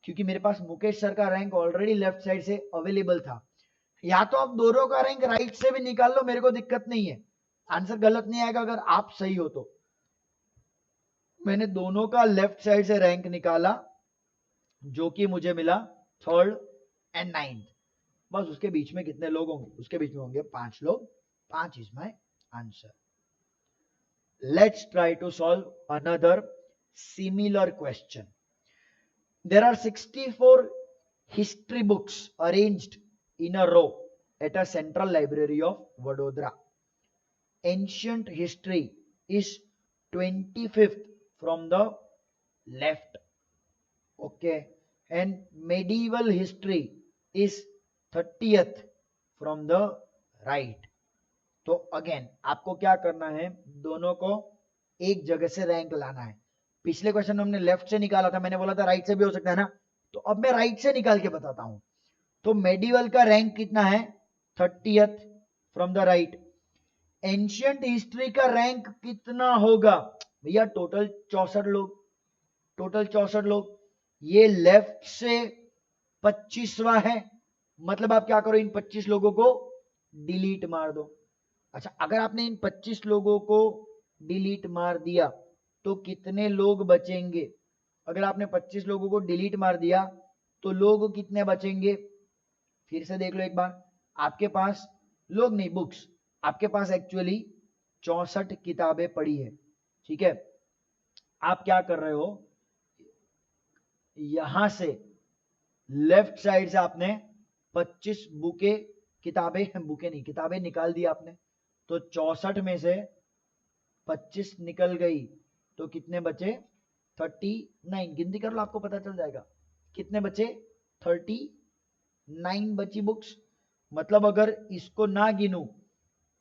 क्योंकि मेरे पास मुकेश सर का रैंक ऑलरेडी लेफ्ट साइड से अवेलेबल था. या तो आप दोनों का रैंक राइट से भी निकाल लो, मेरे को दिक्कत नहीं है. आंसर गलत नहीं आएगा अगर आप सही हो तो. मैंने दोनों का लेफ्ट साइड से रैंक निकाला जो कि मुझे मिला 3rd and 9th. बस उसके बीच में कितने लोग होंगे, उसके बीच में होंगे 5 लोग. 5 is my answer. Let's try to solve another similar question. There are 64 history books arranged in a row at a central library of Vadodara. Ancient history is 25th from the left. Okay. And medieval history is 30th from the right. तो again आपको क्या करना है, दोनों को एक जगह से रैंक लाना है. पिछले क्वेश्चन में हमने लेफ्ट से निकाला था, मैंने बोला था राइट से भी हो सकता है ना, तो अब मैं राइट से निकाल के बताता हूं. तो मेडिवल का रैंक कितना है? 30th from the right. Ancient history का रैंक कितना होगा भैया? टोटल 64 लोग. टोटल 64 लोग. ये लेफ्ट से 25वां है. मतलब आप क्या करो, इन 25 लोगों को डिलीट मार दो. अच्छा, अगर आपने इन 25 लोगों को डिलीट मार दिया तो कितने लोग बचेंगे? अगर आपने 25 लोगों को डिलीट मार दिया तो लोग कितने बचेंगे? फिर से देख लो एक बार. आपके पास लोग नहीं, बुक्स. आपके पास एक्चुअली 64 किताबें पड़ी है. ठीक है, आप क्या कर रहे हो, यहां से लेफ्ट साइड से आपने 25 बुके, बुके नहीं, किताबें निकाल दी आपने. तो 64 में से 25 निकल गई तो कितने बचे? 39. गिनती कर लो, आपको पता चल जाएगा कितने बचे. 39 बची बुक्स. मतलब अगर इसको ना गिनूं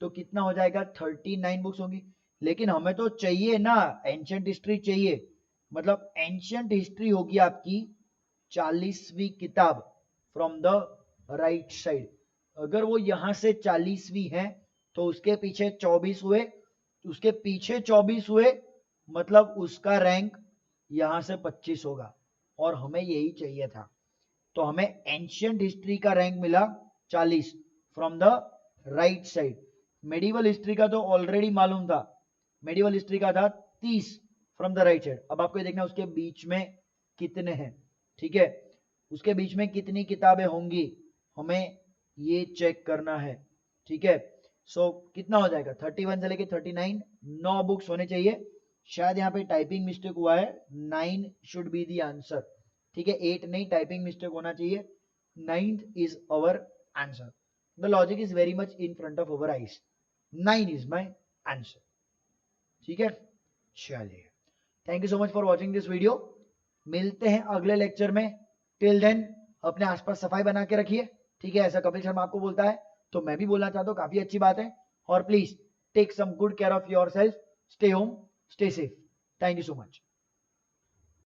तो कितना हो जाएगा? 39 बुक्स होंगी. लेकिन हमें तो चाहिए ना एंशिएंट हिस्ट्री चाहिए. मतलब एंशिएंट हिस्ट्री होगी आपकी 40वीं किताब फ्रॉम द राइट साइड. अगर वो यहां से 40वीं है तो उसके पीछे 24 हुए, उसके पीछे 24 हुए, मतलब उसका रैंक यहां से 25 होगा. और हमें यही चाहिए था. तो हमें एंशियंट हिस्ट्री का रैंक मिला 40 from the right side. Medieval history का तो ऑलरेडी मालूम था, मेडिवल हिस्ट्री का था 30 फ्रॉम द राइट साइड। अब आपको ये देखना उसके बीच में कितने हैं, ठीक है, उसके बीच में कितनी किताबें होंगी हमें ये चेक करना है, ठीक है। सो कितना हो जाएगा 31 से लेके 39, 9 बुक्स होने चाहिए। शायद यहाँ पे टाइपिंग मिस्टेक हुआ है, 9 शुड बी द आंसर, ठीक है, 8 नहीं, टाइपिंग मिस्टेक होना चाहिए, 9th is our answer. The logic is very much in front of our eyes, 9 is my answer, ठीक है। चलिए, thank you so much for watching this video. मिलते हैं अगले लेक्चर में। टिल देन अपने आसपास सफाई बना के रखिए, ठीक है, ऐसा कपिल शर्मा आपको बोलता है तो मैं भी बोलना चाहता हूँ, काफी अच्छी बात है। और please take some good care of yourself, stay home, stay safe. Thank you so much.